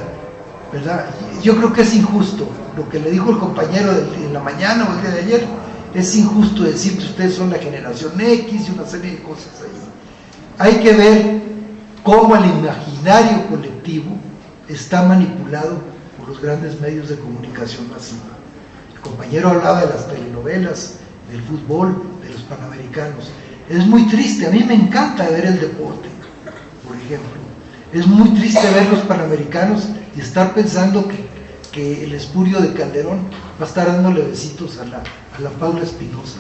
¿verdad? Yo creo que es injusto. Lo que le dijo el compañero en la mañana o el día de ayer, es injusto decir que ustedes son la generación X y una serie de cosas ahí. Hay que ver cómo el imaginario colectivo está manipulado por los grandes medios de comunicación masiva. El compañero hablaba de las telenovelas, del fútbol, de los panamericanos. Es muy triste, a mí me encanta ver el deporte, por ejemplo. Es muy triste ver los panamericanos y estar pensando que el espurio de Calderón va a estar dándole besitos a la Paula Espinosa,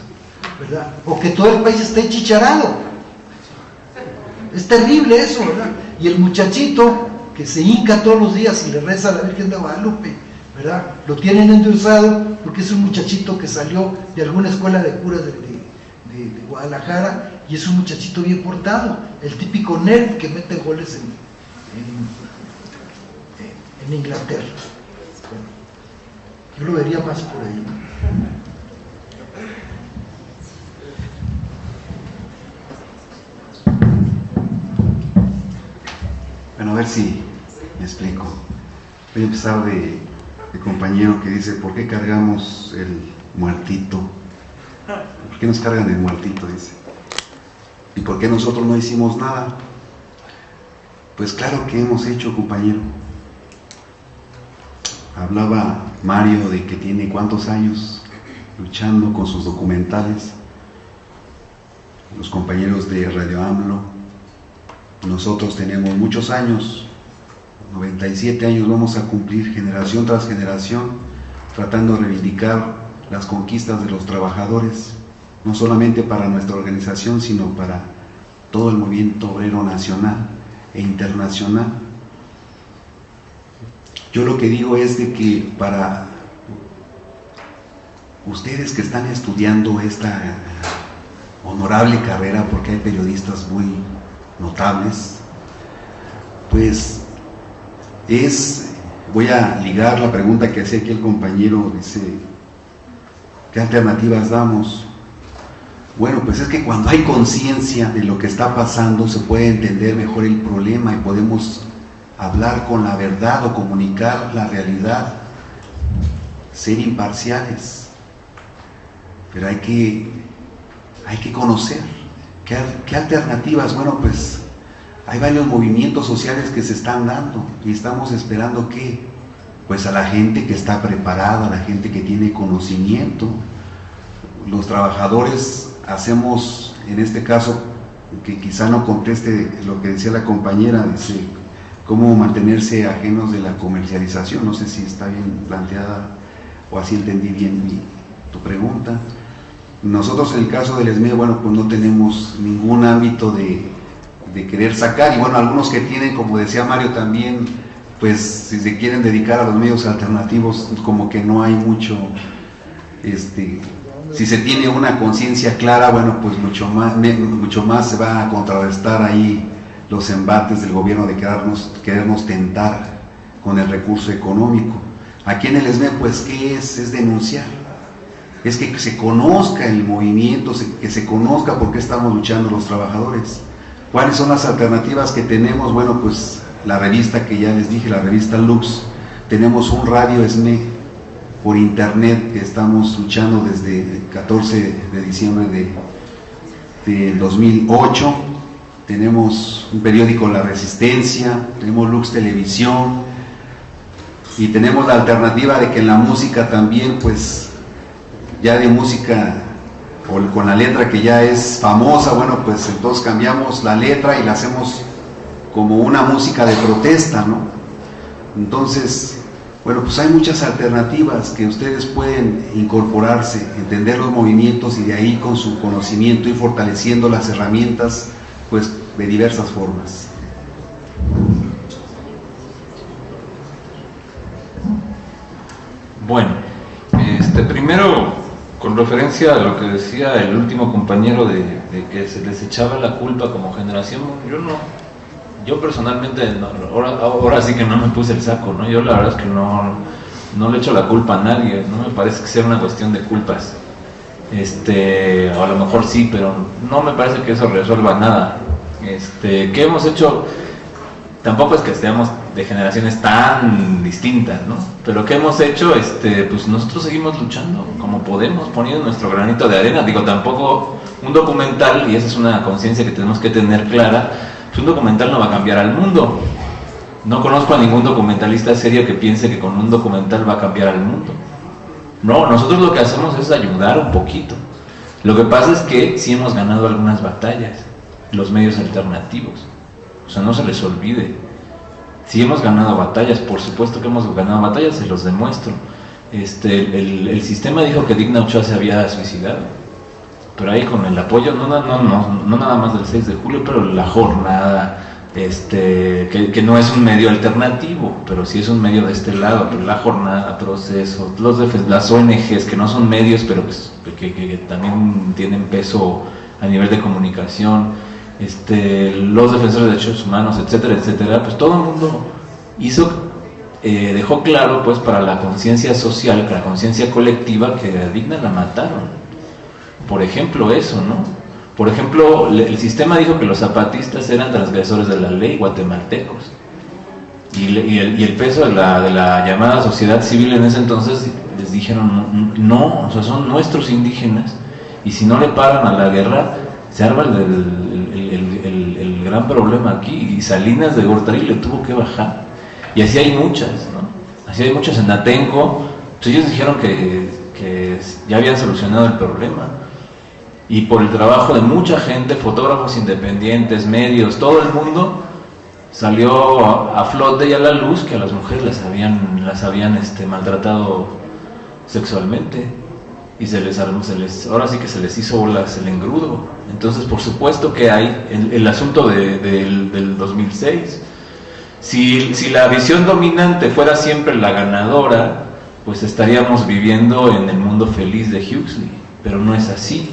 ¿verdad? O que todo el país esté chicharado. Es terrible eso, ¿verdad? Y el muchachito que se hinca todos los días y le reza a la Virgen de Guadalupe, ¿verdad? Lo tienen endulzado porque es un muchachito que salió de alguna escuela de curas de Guadalajara y es un muchachito bien portado, el típico nerd que mete goles en Inglaterra. Yo lo vería más por ahí. Bueno, a ver si me explico. Voy a empezar de compañero que dice: ¿por qué cargamos el muertito? ¿Por qué nos cargan el muertito? Dice. ¿Y por qué nosotros no hicimos nada? Pues claro que hemos hecho, compañero. Hablaba Mario de que tiene ¿cuántos años luchando con sus documentales? Los compañeros de Radio AMLO. Nosotros tenemos muchos años, 97 años vamos a cumplir generación tras generación, tratando de reivindicar las conquistas de los trabajadores, no solamente para nuestra organización, sino para todo el movimiento obrero nacional e internacional. Yo lo que digo es de que para ustedes que están estudiando esta honorable carrera, porque hay periodistas muy notables, pues voy a ligar la pregunta que hacía aquí el compañero, dice, ¿qué alternativas damos? Bueno, pues es que cuando hay conciencia de lo que está pasando, se puede entender mejor el problema y podemos hablar con la verdad o comunicar la realidad, ser imparciales, pero hay que conocer. ¿Qué alternativas? Bueno, pues hay varios movimientos sociales que se están dando y estamos esperando que, pues a la gente que está preparada, a la gente que tiene conocimiento. Los trabajadores hacemos, en este caso, que quizá no conteste lo que decía la compañera, dice, cómo mantenerse ajenos de la comercialización. No sé si está bien planteada o así entendí bien tu pregunta. Nosotros en el caso del SME, bueno, pues no tenemos ningún ámbito de querer sacar, y bueno, algunos que tienen, como decía Mario también, pues si se quieren dedicar a los medios alternativos, como que no hay mucho, si se tiene una conciencia clara, bueno, pues mucho más se va a contrarrestar ahí los embates del gobierno de querernos tentar con el recurso económico. Aquí en el ESME, pues, ¿qué es? Es denunciar, es que se conozca el movimiento, que se conozca por qué estamos luchando los trabajadores. ¿Cuáles son las alternativas que tenemos? Bueno, pues la revista que ya les dije, la revista Lux, tenemos un radio ESME por internet que estamos luchando desde el 14 de diciembre de 2008, tenemos un periódico La Resistencia, tenemos Lux Televisión, y tenemos la alternativa de que en la música también, pues ya de música o con la letra que ya es famosa, bueno, pues entonces cambiamos la letra y la hacemos como una música de protesta, ¿no? Entonces, bueno, pues hay muchas alternativas que ustedes pueden incorporarse, entender los movimientos y de ahí con su conocimiento ir fortaleciendo las herramientas, pues de diversas formas. Bueno, primero, con referencia a lo que decía el último compañero de que se les echaba la culpa como generación, yo personalmente, ahora sí que no me puse el saco, ¿no? Yo la verdad es que no le echo la culpa a nadie, no me parece que sea una cuestión de culpas, o a lo mejor sí, pero no me parece que eso resuelva nada. ¿Qué hemos hecho? Tampoco es que seamos de generaciones tan distintas, ¿no? Pero ¿qué hemos hecho? Pues nosotros seguimos luchando como podemos, poniendo nuestro granito de arena. Digo, tampoco un documental, y esa es una conciencia que tenemos que tener clara, pues un documental no va a cambiar al mundo. No conozco a ningún documentalista serio que piense que con un documental va a cambiar al mundo. No, nosotros lo que hacemos es ayudar un poquito. Lo que pasa es que sí hemos ganado algunas batallas, los medios alternativos. O sea, no se les olvide. Si hemos ganado batallas, por supuesto que hemos ganado batallas, se los demuestro. El sistema dijo que Digna Ochoa se había suicidado, pero ahí con el apoyo, no nada más del 6 de julio, pero la jornada, que no es un medio alternativo, pero sí es un medio de este lado, pero la jornada, Proceso, las ONGs, que no son medios, pero pues, que también tienen peso a nivel de comunicación, los defensores de derechos humanos, etcétera, etcétera, pues todo el mundo dejó claro, pues, para la conciencia social, la conciencia colectiva, que a Digna la mataron. Por ejemplo, eso, ¿no? Por ejemplo, el sistema dijo que los zapatistas eran transgresores de la ley, guatemaltecos, y el peso de la llamada sociedad civil en ese entonces les dijeron, no, o sea, son nuestros indígenas, y si no le paran a la guerra, se arma el gran problema aquí, y Salinas de Gortari le tuvo que bajar, y así hay muchas, ¿no? Así hay muchas en Atenco. Pues ellos dijeron que ya habían solucionado el problema, y por el trabajo de mucha gente, fotógrafos independientes, medios, todo el mundo, salió a flote y a la luz que a las mujeres las habían maltratado sexualmente, y ahora sí que se les hizo bolas el engrudo. Entonces, por supuesto que hay el asunto del 2006. Si la visión dominante fuera siempre la ganadora, pues estaríamos viviendo en el mundo feliz de Huxley, pero no es así.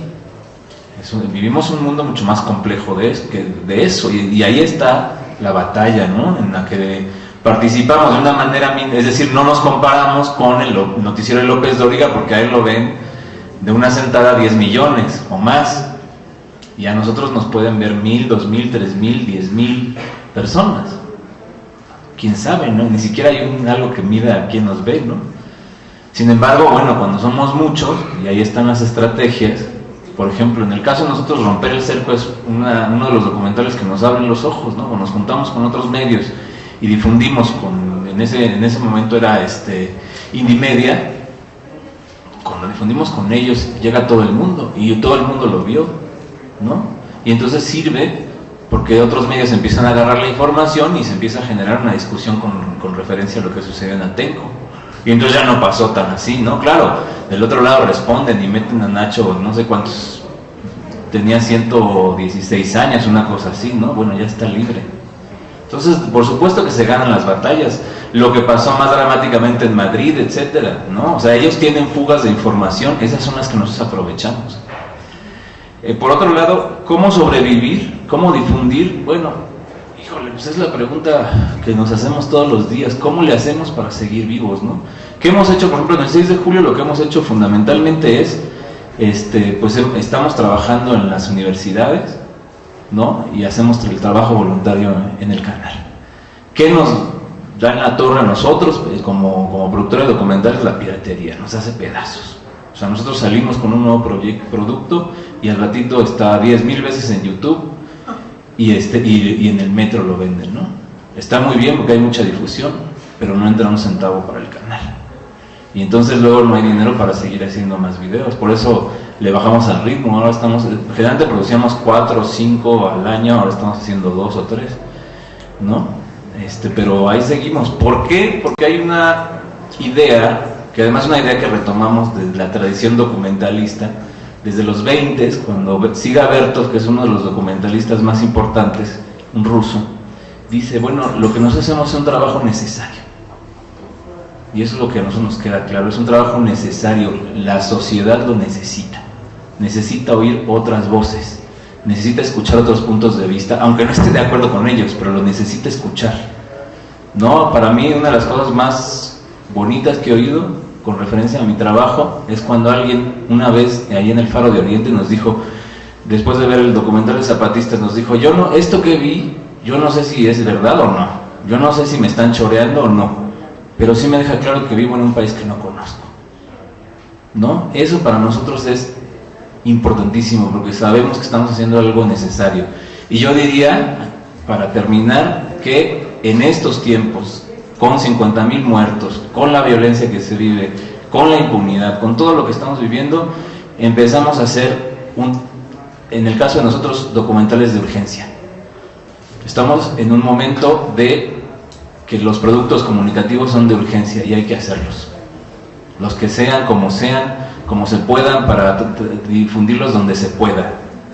Vivimos un mundo mucho más complejo de eso, y ahí está la batalla, ¿no? En la que participamos de una manera, es decir, no nos comparamos con el noticiero de López Dóriga, porque ahí lo ven de una sentada 10 millones o más, y a nosotros nos pueden ver 1,000, 2,000, 3,000, 10,000 personas. Quién sabe, ¿no? Ni siquiera hay algo que mida a quién nos ve, ¿no? Sin embargo, bueno, cuando somos muchos, y ahí están las estrategias. Por ejemplo, en el caso de nosotros, Romper el Cerco es uno de los documentales que nos abren los ojos, ¿no? Nos juntamos con otros medios y difundimos en ese momento era Indimedia. Cuando difundimos con ellos, llega todo el mundo, y todo el mundo lo vio, ¿no? Y entonces sirve porque otros medios empiezan a agarrar la información y se empieza a generar una discusión con referencia a lo que sucedió en Atenco. Y entonces ya no pasó tan así, ¿no? Claro, del otro lado responden y meten a Nacho, no sé cuántos, tenía 116 años, una cosa así, ¿no? Bueno, ya está libre. Entonces, por supuesto que se ganan las batallas. Lo que pasó más dramáticamente en Madrid, etcétera, ¿no? O sea, ellos tienen fugas de información, esas son las que nosotros aprovechamos. Por otro lado, ¿cómo sobrevivir? ¿Cómo difundir? Bueno, híjole, pues es la pregunta que nos hacemos todos los días. ¿Cómo le hacemos para seguir vivos, no? ¿Qué hemos hecho? Por ejemplo, en el 6 de julio lo que hemos hecho fundamentalmente es, pues estamos trabajando en las universidades, ¿no? Y hacemos el trabajo voluntario en el canal. ¿Qué nos da en la torre a nosotros como productores documentales? La piratería, nos hace pedazos. O sea, nosotros salimos con un nuevo producto y al ratito está 10,000 veces en YouTube y en el metro lo venden, ¿no? Está muy bien porque hay mucha difusión, pero no entra un centavo para el canal. Y entonces luego no hay dinero para seguir haciendo más videos. Por eso le bajamos al ritmo. Ahora generalmente producíamos 4 o 5 al año, ahora estamos haciendo 2 o 3, ¿no? Pero ahí seguimos. ¿Por qué? Porque hay una idea, que además es una idea que retomamos de la tradición documentalista, desde los 20, cuando Siga Vertov, que es uno de los documentalistas más importantes, un ruso, dice, bueno, lo que nosotros hacemos es un trabajo necesario. Y eso es lo que a nosotros nos queda claro, es un trabajo necesario, la sociedad lo necesita oír otras voces, necesita escuchar otros puntos de vista, aunque no esté de acuerdo con ellos, pero lo necesita escuchar. No, para mí una de las cosas más bonitas que he oído con referencia a mi trabajo es cuando alguien una vez ahí en el Faro de Oriente nos dijo, después de ver el documental de Zapatistas, nos dijo, esto que vi, yo no sé si es verdad o no, yo no sé si me están choreando o no, pero sí me deja claro que vivo en un país que no conozco, ¿no? Eso para nosotros es importantísimo porque sabemos que estamos haciendo algo necesario. Y yo diría, para terminar, que en estos tiempos, con 50,000 muertos, con la violencia que se vive, con la impunidad, con todo lo que estamos viviendo, empezamos a hacer, en el caso de nosotros, documentales de urgencia. Estamos en un momento de que los productos comunicativos son de urgencia y hay que hacerlos. Los que sean, como se puedan, para difundirlos donde se pueda.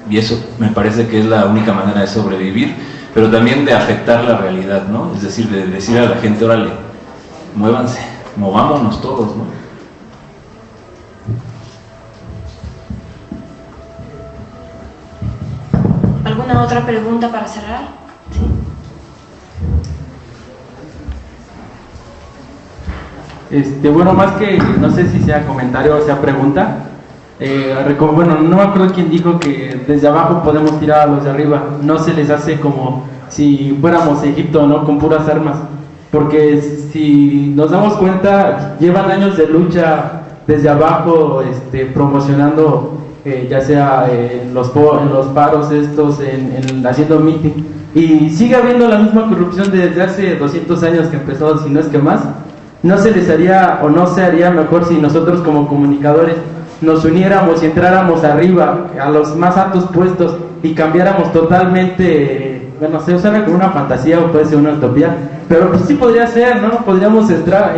Y eso me parece que es la única manera de sobrevivir, pero también de afectar la realidad, ¿no? Es decir, de decirle a la gente, órale, muévanse, movámonos todos, ¿no? ¿Alguna otra pregunta para cerrar? ¿Sí? Bueno, más que, no sé si sea comentario o sea pregunta, bueno, no me acuerdo quién dijo que desde abajo podemos tirar a los de arriba, no se les hace como si fuéramos Egipto, ¿no? Con puras armas, porque si nos damos cuenta, llevan años de lucha desde abajo, promocionando, ya sea en los paros estos, haciendo meeting, y sigue habiendo la misma corrupción desde hace 200 años que empezó, si no es que más. ¿No se les haría o no se haría mejor si nosotros como comunicadores nos uniéramos y entráramos arriba a los más altos puestos y cambiáramos totalmente? Bueno, se suena como una fantasía o puede ser una utopía, pero pues sí podría ser, ¿no? Podríamos estar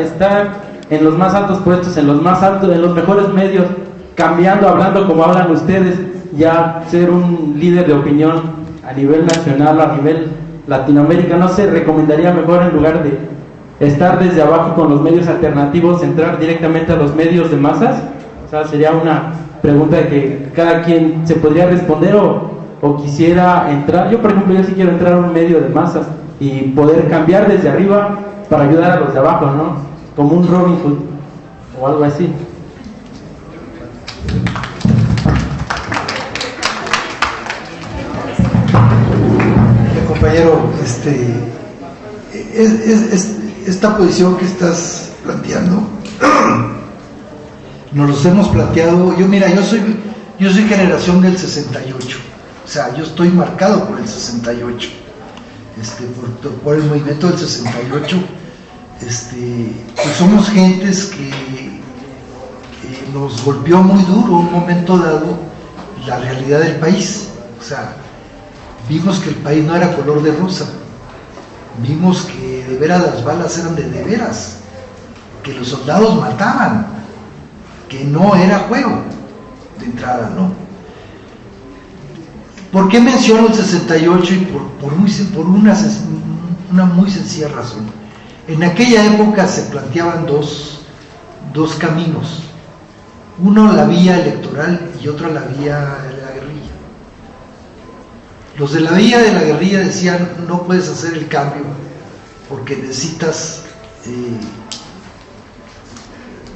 en los más altos puestos, en los mejores medios, cambiando, hablando como hablan ustedes, ya ser un líder de opinión a nivel nacional, a nivel Latinoamérica. ¿No se recomendaría mejor, en lugar de estar desde abajo con los medios alternativos, entrar directamente a los medios de masas? O sea, sería una pregunta que cada quien se podría responder o quisiera entrar. Yo, por ejemplo, yo sí quiero entrar a un medio de masas y poder cambiar desde arriba para ayudar a los de abajo, ¿no? Como un Robin Hood o algo así. Compañero, esta posición que estás planteando, nos los hemos planteado. Yo soy generación del 68, o sea, yo estoy marcado por el 68, por el movimiento del 68. Pues somos gentes que nos golpeó muy duro un momento dado la realidad del país. O sea, vimos que el país no era color de rosa, vimos que de veras las balas eran de veras, que los soldados mataban, que no era juego de entrada, ¿no? ¿Por qué menciono el 68? Y una muy sencilla razón. En aquella época se planteaban dos caminos, uno la vía electoral y otro la vía de la guerrilla. Los de la vía de la guerrilla decían: no puedes hacer el cambio porque necesitas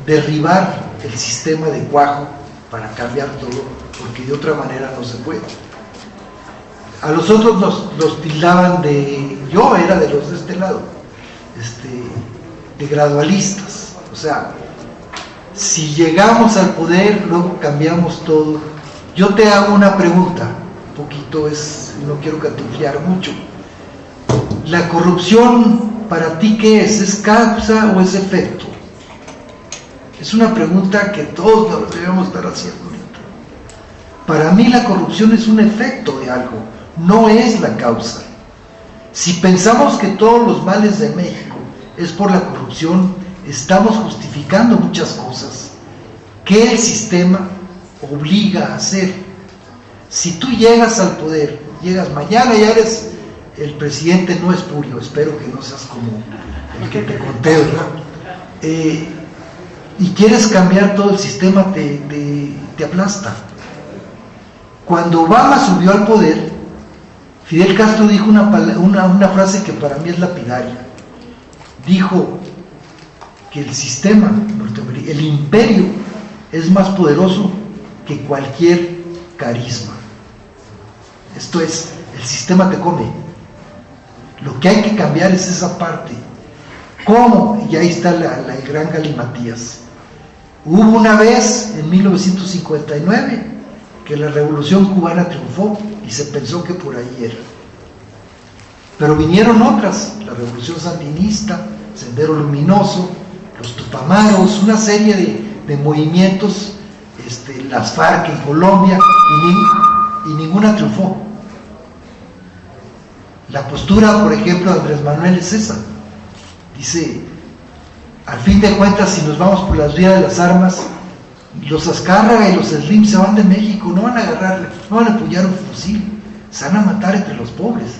derribar el sistema de cuajo para cambiar todo, porque de otra manera no se puede. A los otros los tildaban de, yo era de los de este lado, de gradualistas. O sea, si llegamos al poder, luego cambiamos todo. Yo te hago una pregunta, un poquito no quiero cantinflear mucho. ¿La corrupción para ti qué es? ¿Es causa o es efecto? Es una pregunta que todos nos debemos estar haciendo ahorita. Para mí la corrupción es un efecto de algo, no es la causa. Si pensamos que todos los males de México es por la corrupción, estamos justificando muchas cosas que el sistema obliga a hacer. Si tú llegas al poder, llegas mañana, ya eres el presidente, no espurio, espero que no seas como el que te conté, ¿verdad? Y quieres cambiar todo el sistema, te aplasta. Cuando Obama subió al poder, Fidel Castro dijo una frase que para mí es lapidaria. Dijo que el sistema norteamericano, el imperio, es más poderoso que cualquier carisma. Esto es, el sistema te come. Lo que hay que cambiar es esa parte. ¿Cómo? Y ahí está el gran galimatías. Hubo una vez, en 1959, que la revolución cubana triunfó y se pensó que por ahí era. Pero vinieron otras, la revolución sandinista, Sendero Luminoso, los Tupamaros, una serie de movimientos, las FARC en Colombia, y ninguna triunfó. La postura, por ejemplo, de Andrés Manuel es esa. Dice, al fin de cuentas, si nos vamos por las vías de las armas, los Azcárraga y los Slim se van de México, no van a agarrar, no van a empuñar un fusil, se van a matar entre los pobres,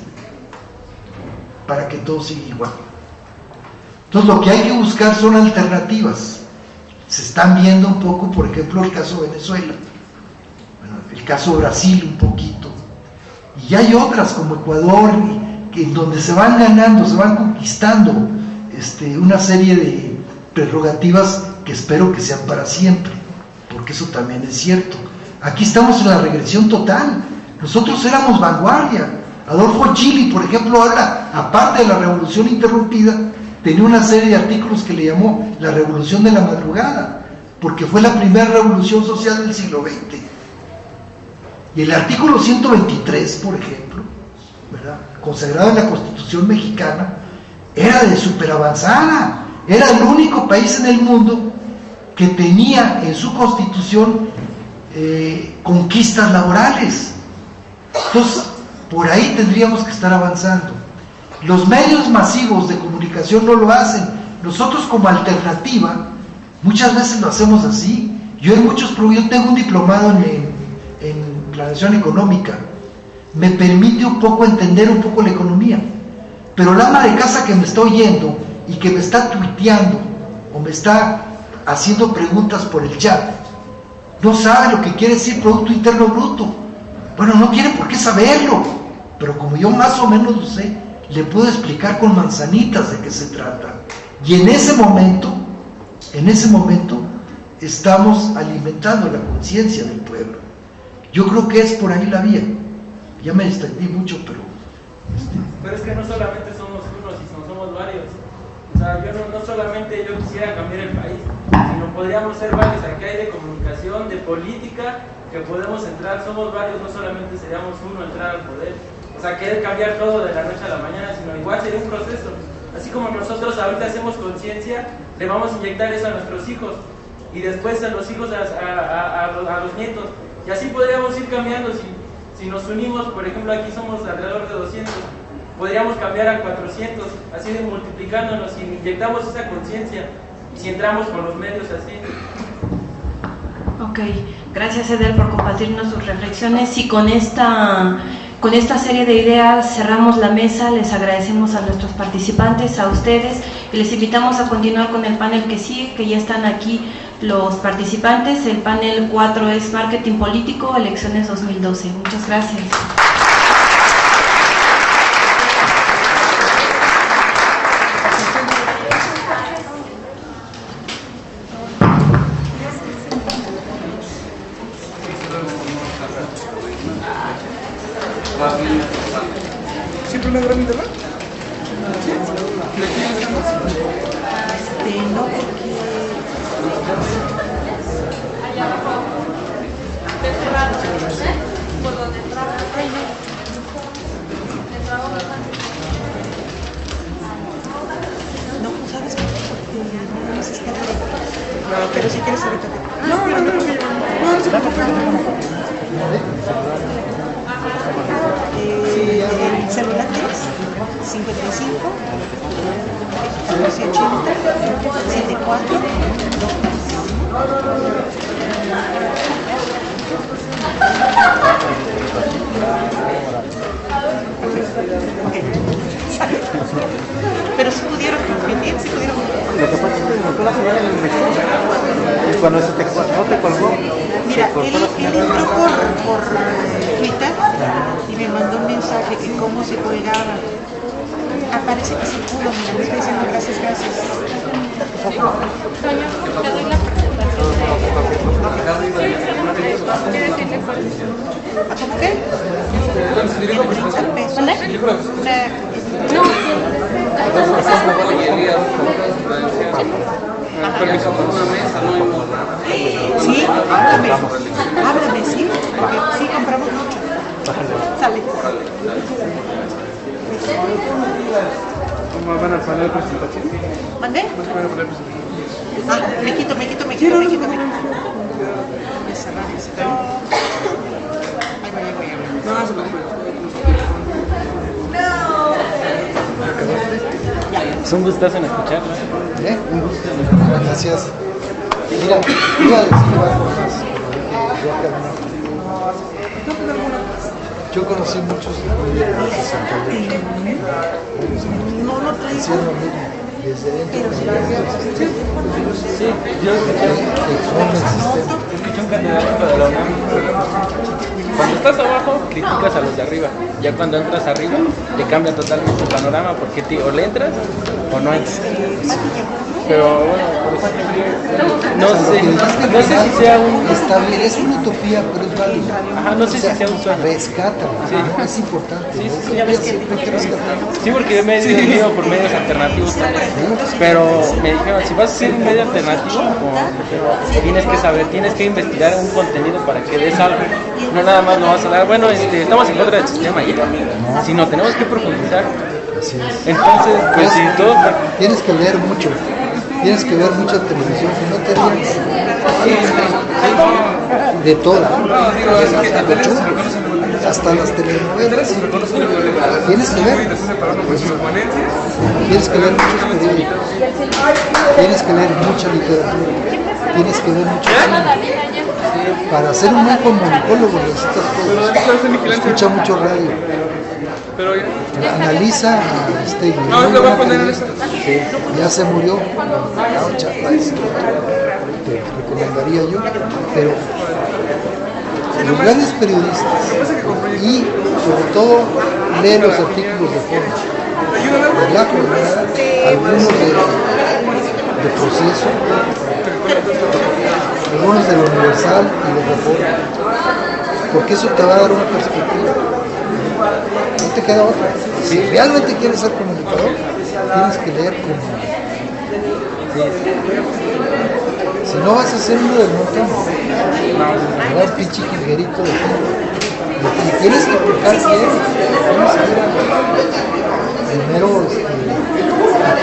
para que todo siga igual. Entonces lo que hay que buscar son alternativas. Se están viendo un poco, por ejemplo, el caso de Venezuela, bueno, el caso de Brasil un poquito, y hay otras como Ecuador, en donde se van ganando, se van conquistando una serie de prerrogativas que espero que sean para siempre, porque eso también es cierto. Aquí estamos en la regresión total. Nosotros éramos vanguardia. Adolfo Chili, por ejemplo, habla, aparte de la revolución interrumpida, tenía una serie de artículos que le llamó la revolución de la madrugada, porque fue la primera revolución social del siglo XX. Y el artículo 123, por ejemplo, ¿verdad?, consagrado en la Constitución mexicana, era de súper avanzada. Era el único país en el mundo que tenía en su constitución conquistas laborales. Entonces, por ahí tendríamos que estar avanzando. Los medios masivos de comunicación no lo hacen. Nosotros, como alternativa, muchas veces lo hacemos así. Yo tengo un diplomado en planeación económica. Me permite un poco entender un poco la economía. Pero la ama de casa que me está oyendo y que me está tuiteando o me está haciendo preguntas por el chat, no sabe lo que quiere decir Producto Interno Bruto. Bueno, no tiene por qué saberlo, pero como yo más o menos lo sé, le puedo explicar con manzanitas de qué se trata. Y en ese momento estamos alimentando la conciencia del pueblo. Yo creo que es por ahí la vía. Ya me extendí mucho, pero es que no solamente somos unos, sino somos varios. O sea, no solamente yo quisiera cambiar el país, sino podríamos ser varios. Aquí hay de comunicación, de política, que podemos entrar, somos varios, no solamente seríamos uno entrar al poder. O sea, querer cambiar todo de la noche a la mañana, sino igual sería un proceso. Así como nosotros ahorita hacemos conciencia, le vamos a inyectar eso a nuestros hijos, y después a los hijos, a los nietos. Y así podríamos ir cambiando. Si nos unimos, por ejemplo, aquí somos alrededor de 200, podríamos cambiar a 400, así de multiplicándonos, si inyectamos esa conciencia y si entramos con los medios así. Ok, gracias Eder por compartirnos sus reflexiones, y con Con esta serie de ideas cerramos la mesa, les agradecemos a nuestros participantes, a ustedes, y les invitamos a continuar con el panel que sigue, que ya están aquí los participantes. El panel 4 es Marketing Político, Elecciones 2012. Muchas gracias. ¿Siempre una gran internet? No, porque... ¿Por dónde trabajas? No, pues sabes porque no se está directo. Pero si quieres ahorita te... No se preocupe. El celular tienes 55 280 74 pero si pudieron competir, si pudieron. Lo que pasa es que me la señal en el México y cuando no te colgó. Mira, él entró por Twitter y me mandó un mensaje que cómo se colgaba. Parece que se pudo, mira, me estoy diciendo gracias. Toño, te doy la presentación ¿Cómo qué? ¿Dónde? No. Sí, háblame, sí, porque sí compramos mucho. Sale. ¿Cómo van al panel de presentación? ¿Mandé? ¿Vas a poner el panel de presentación? Me quito. Voy a cerrar ese. Ahí voy. No, se preocupe. Es un gustazo en escucharla. Un gusto. Gracias. Mira, iba a decir varias cosas. Yo conocí muchos No traigo. hicieron lo mismo desde dentro de Sí, yo escuché un candidato de la UNAM. Cuando estás abajo, criticas a los de arriba. Ya cuando entras arriba, te cambia totalmente el panorama porque o le entras o no entras. Pero bueno, por ejemplo, no sé si sea un... Es una utopía, pero es válido. Ajá, no sé si sea un sueño. Rescátalo, Sí. ¿no? Es importante. Sí, ¿no? sí, Hay que rescatarlo. Sí, porque me he ido por medios alternativos también. Pero me dijeron, si vas a ser un medio alternativo, tienes que saber, tienes que investigar un contenido para que des algo. No nada más lo vas a dar, bueno, estamos en contra del sistema ya, sino tenemos que profundizar. Así es. Entonces, pues si todo... Tienes que leer mucho. Tienes que ver mucha televisión, que no te ríes. De todo. Hasta las telenovelas. Tienes que ver. Tienes que leer muchos periódicos. Tienes que leer mucha literatura. Tienes que ver mucho cine. Para ser un buen comunicólogo necesitas todo. Escucha mucho radio. Analiza a Stegner. No, lo voy a poner en esta. Ya se murió. Te recomendaría yo. Pero los grandes periodistas y sobre todo lee los artículos de fondo de la jornada, algunos de Proceso, algunos del Universal y de Reforma, porque eso te va a dar una perspectiva. No te queda otra. Si realmente quieres ser comunicador, tienes que leer comunicación. Si no vas a ser uno del montón, un pinche jilguerito de gente. Y tienes que explicar bien, tienes que ir primero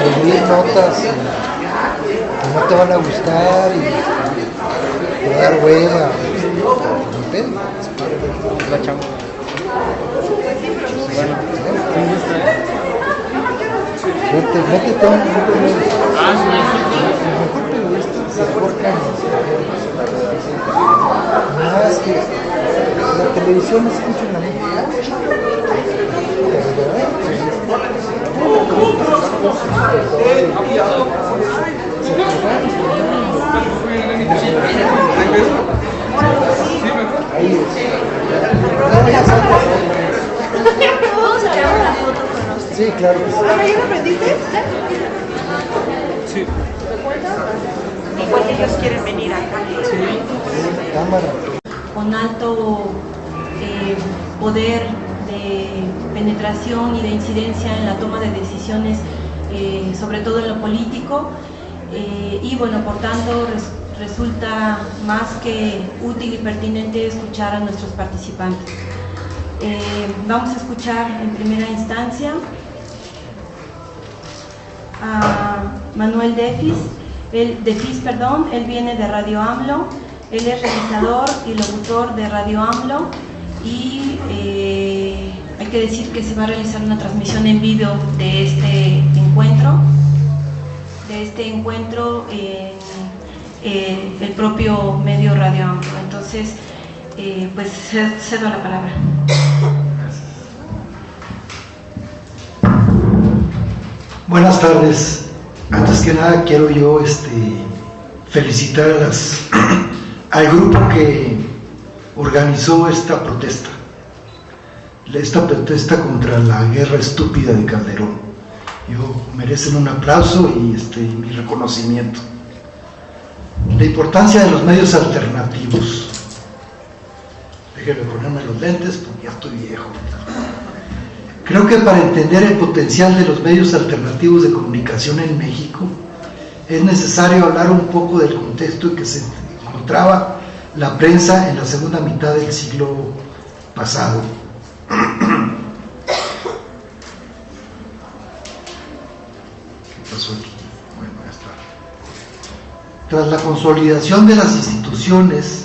escribir notas que no te van a gustar y te va a dar hueva. La chamba. Bueno, métete a un grupo de se cortan. No, es que la televisión escuchan la música. Ahí es. ¿Vamos a grabar una foto con usted? Sí, claro que sí. ¿Ya lo aprendiste? Sí. Igual que ellos quieren venir acá. Cámara. Con alto poder de penetración y de incidencia en la toma de decisiones, sobre todo en lo político, y bueno, por tanto resulta más que útil y pertinente escuchar a nuestros participantes. Vamos a escuchar en primera instancia a Manuel Defis. Él viene de Radio AMLO, él es realizador y locutor de Radio AMLO, y hay que decir que se va a realizar una transmisión en vivo de este encuentro en el propio medio Radio AMLO. Entonces, pues cedo la palabra. Buenas tardes. Antes que nada quiero yo felicitar al grupo que organizó esta protesta contra la guerra estúpida de Calderón. Merecen un aplauso y mi reconocimiento. La importancia de los medios alternativos. Déjenme ponerme los lentes porque ya estoy viejo. Creo que para entender el potencial de los medios alternativos de comunicación en México es necesario hablar un poco del contexto en que se encontraba la prensa en la segunda mitad del siglo pasado. ¿Qué pasó aquí? Bueno, ya está. Tras la consolidación de las instituciones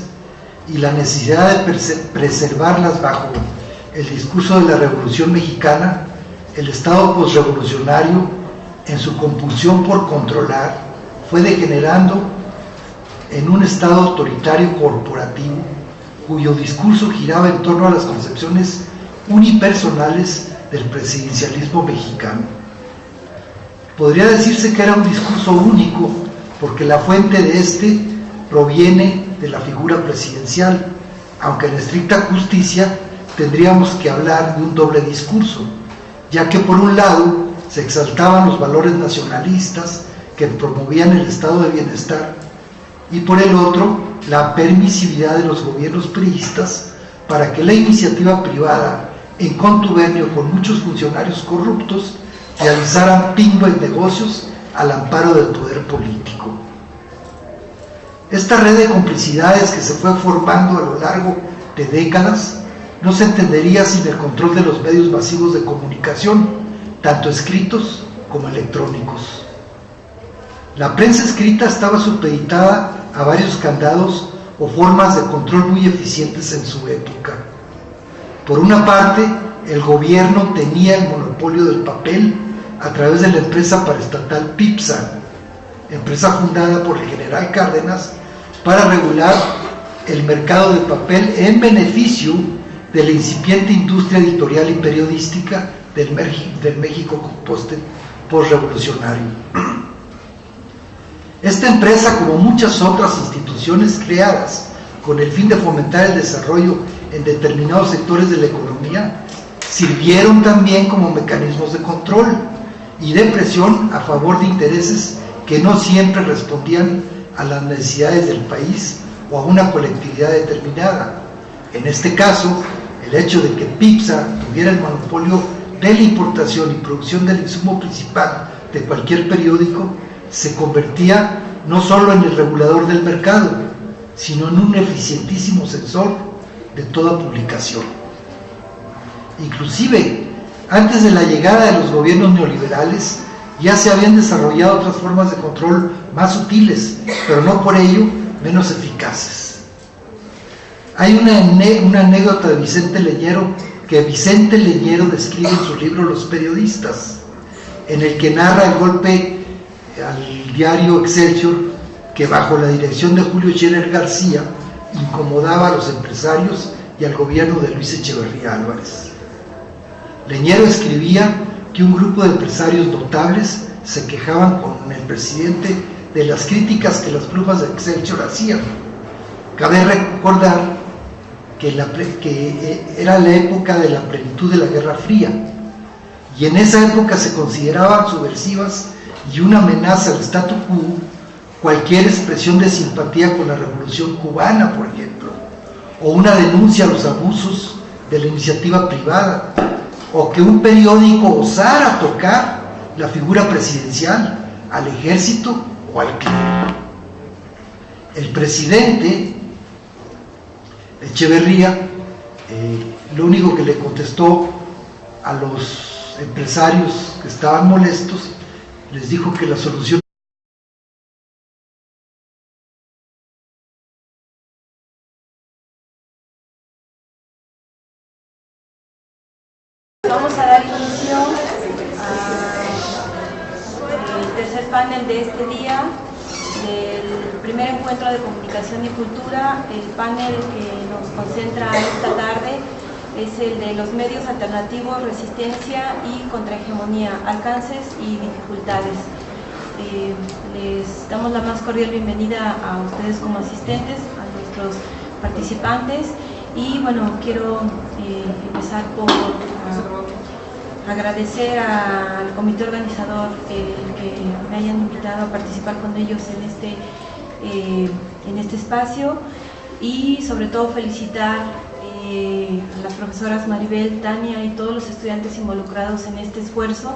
y la necesidad de preservarlas bajo el discurso de la Revolución Mexicana, el Estado posrevolucionario, en su compulsión por controlar, fue degenerando en un Estado autoritario corporativo, cuyo discurso giraba en torno a las concepciones unipersonales del presidencialismo mexicano. Podría decirse que era un discurso único, porque la fuente de este proviene de la figura presidencial, aunque en estricta justicia tendríamos que hablar de un doble discurso, ya que por un lado se exaltaban los valores nacionalistas que promovían el estado de bienestar, y por el otro la permisividad de los gobiernos priistas para que la iniciativa privada, en contubernio con muchos funcionarios corruptos, realizaran pingües negocios al amparo del poder político. Esta red de complicidades que se fue formando a lo largo de décadas no se entendería sin el control de los medios masivos de comunicación, tanto escritos como electrónicos. La prensa escrita estaba supeditada a varios candados o formas de control muy eficientes en su época. Por una parte, el gobierno tenía el monopolio del papel a través de la empresa paraestatal PIPSA, empresa fundada por el general Cárdenas para regular el mercado de papel en beneficio de la incipiente industria editorial y periodística del México postrevolucionario. Esta empresa, como muchas otras instituciones creadas con el fin de fomentar el desarrollo en determinados sectores de la economía, sirvieron también como mecanismos de control y de presión a favor de intereses que no siempre respondían a las necesidades del país o a una colectividad determinada. En este caso, el hecho de que PIPSA tuviera el monopolio de la importación y producción del insumo principal de cualquier periódico se convertía no solo en el regulador del mercado, sino en un eficientísimo censor de toda publicación. Inclusive, antes de la llegada de los gobiernos neoliberales, ya se habían desarrollado otras formas de control más sutiles, pero no por ello menos eficaces. Hay una anécdota de Vicente Leñero que Vicente Leñero describe en su libro Los Periodistas, en el que narra el golpe al diario Excelsior, que bajo la dirección de Julio Scherer García incomodaba a los empresarios y al gobierno de Luis Echeverría Álvarez. Leñero escribía que un grupo de empresarios notables se quejaban con el presidente de las críticas que las plumas de Excelsior hacían. Cabe recordar que era la época de la plenitud de la Guerra Fría, y en esa época se consideraban subversivas y una amenaza al statu quo cualquier expresión de simpatía con la Revolución Cubana, por ejemplo, o una denuncia a los abusos de la iniciativa privada, o que un periódico osara tocar la figura presidencial, al ejército o al clero. El presidente Echeverría lo único que le contestó a los empresarios que estaban molestos, les dijo que la solución Vamos a dar inicio al tercer panel de este día, del primer encuentro de comunicación y cultura. El panel que nos concentra esta tarde es el de los medios alternativos, resistencia y contrahegemonía, alcances y dificultades. Les damos la más cordial bienvenida a ustedes como asistentes, a nuestros participantes, y bueno, quiero empezar por agradecer al comité organizador que me hayan invitado a participar con ellos en este espacio, y sobre todo felicitar a las profesoras Maribel, Tania y todos los estudiantes involucrados en este esfuerzo,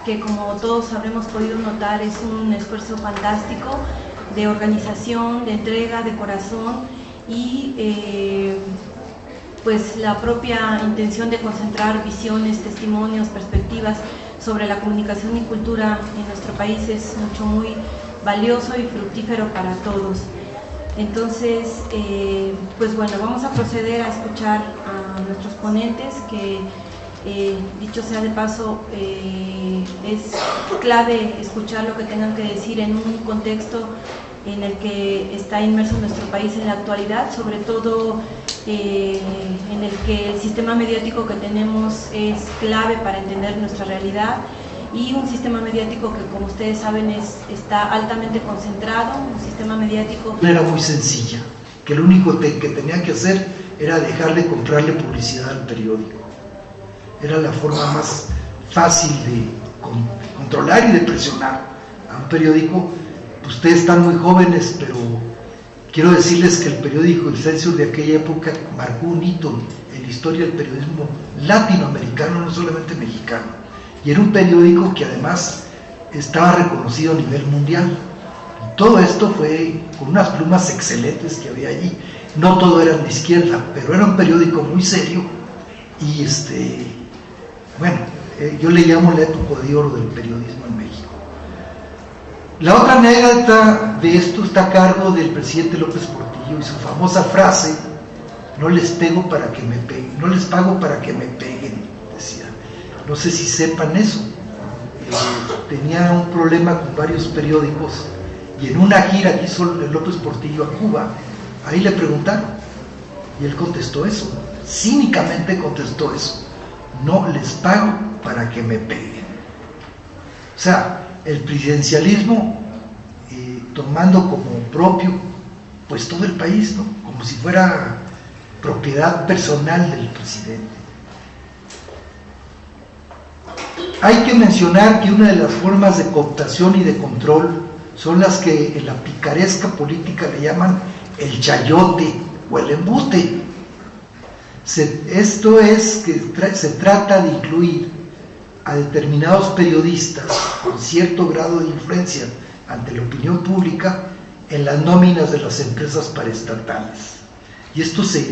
que como todos habremos podido notar es un esfuerzo fantástico de organización, de entrega, de corazón, y pues la propia intención de concentrar visiones, testimonios, perspectivas sobre la comunicación y cultura en nuestro país es muy valioso y fructífero para todos. Entonces, pues bueno, vamos a proceder a escuchar a nuestros ponentes, que dicho sea de paso, es clave escuchar lo que tengan que decir en un contexto en el que está inmerso nuestro país en la actualidad, sobre todo en el que el sistema mediático que tenemos es clave para entender nuestra realidad, y un sistema mediático que, como ustedes saben, está altamente concentrado, un sistema mediático... Era muy sencilla, que lo único que tenían que hacer era dejar de comprarle publicidad al periódico. Era la forma más fácil de controlar y de presionar a un periódico. Ustedes están muy jóvenes, pero quiero decirles que el periódico Excelsior de aquella época marcó un hito en la historia del periodismo latinoamericano, no solamente mexicano, y era un periódico que además estaba reconocido a nivel mundial. Y todo esto fue con unas plumas excelentes que había allí. No todo era de izquierda, pero era un periódico muy serio, y bueno, yo le llamo la época de oro del periodismo en México. La otra anécdota de esto está a cargo del presidente López Portillo y su famosa frase: no les pego para que me peguen, no les pago para que me peguen, decía. No sé si sepan eso. Tenía un problema con varios periódicos, y en una gira que hizo López Portillo a Cuba, ahí le preguntaron, y él contestó eso, cínicamente contestó eso: no les pago para que me peguen. O sea, el presidencialismo tomando como propio pues todo el país, ¿no? Como si fuera propiedad personal del presidente. Hay que mencionar que una de las formas de cooptación y de control son las que en la picaresca política le llaman el chayote o el embuste. Esto es que se trata de incluir a determinados periodistas con cierto grado de influencia ante la opinión pública en las nóminas de las empresas paraestatales. Y esto se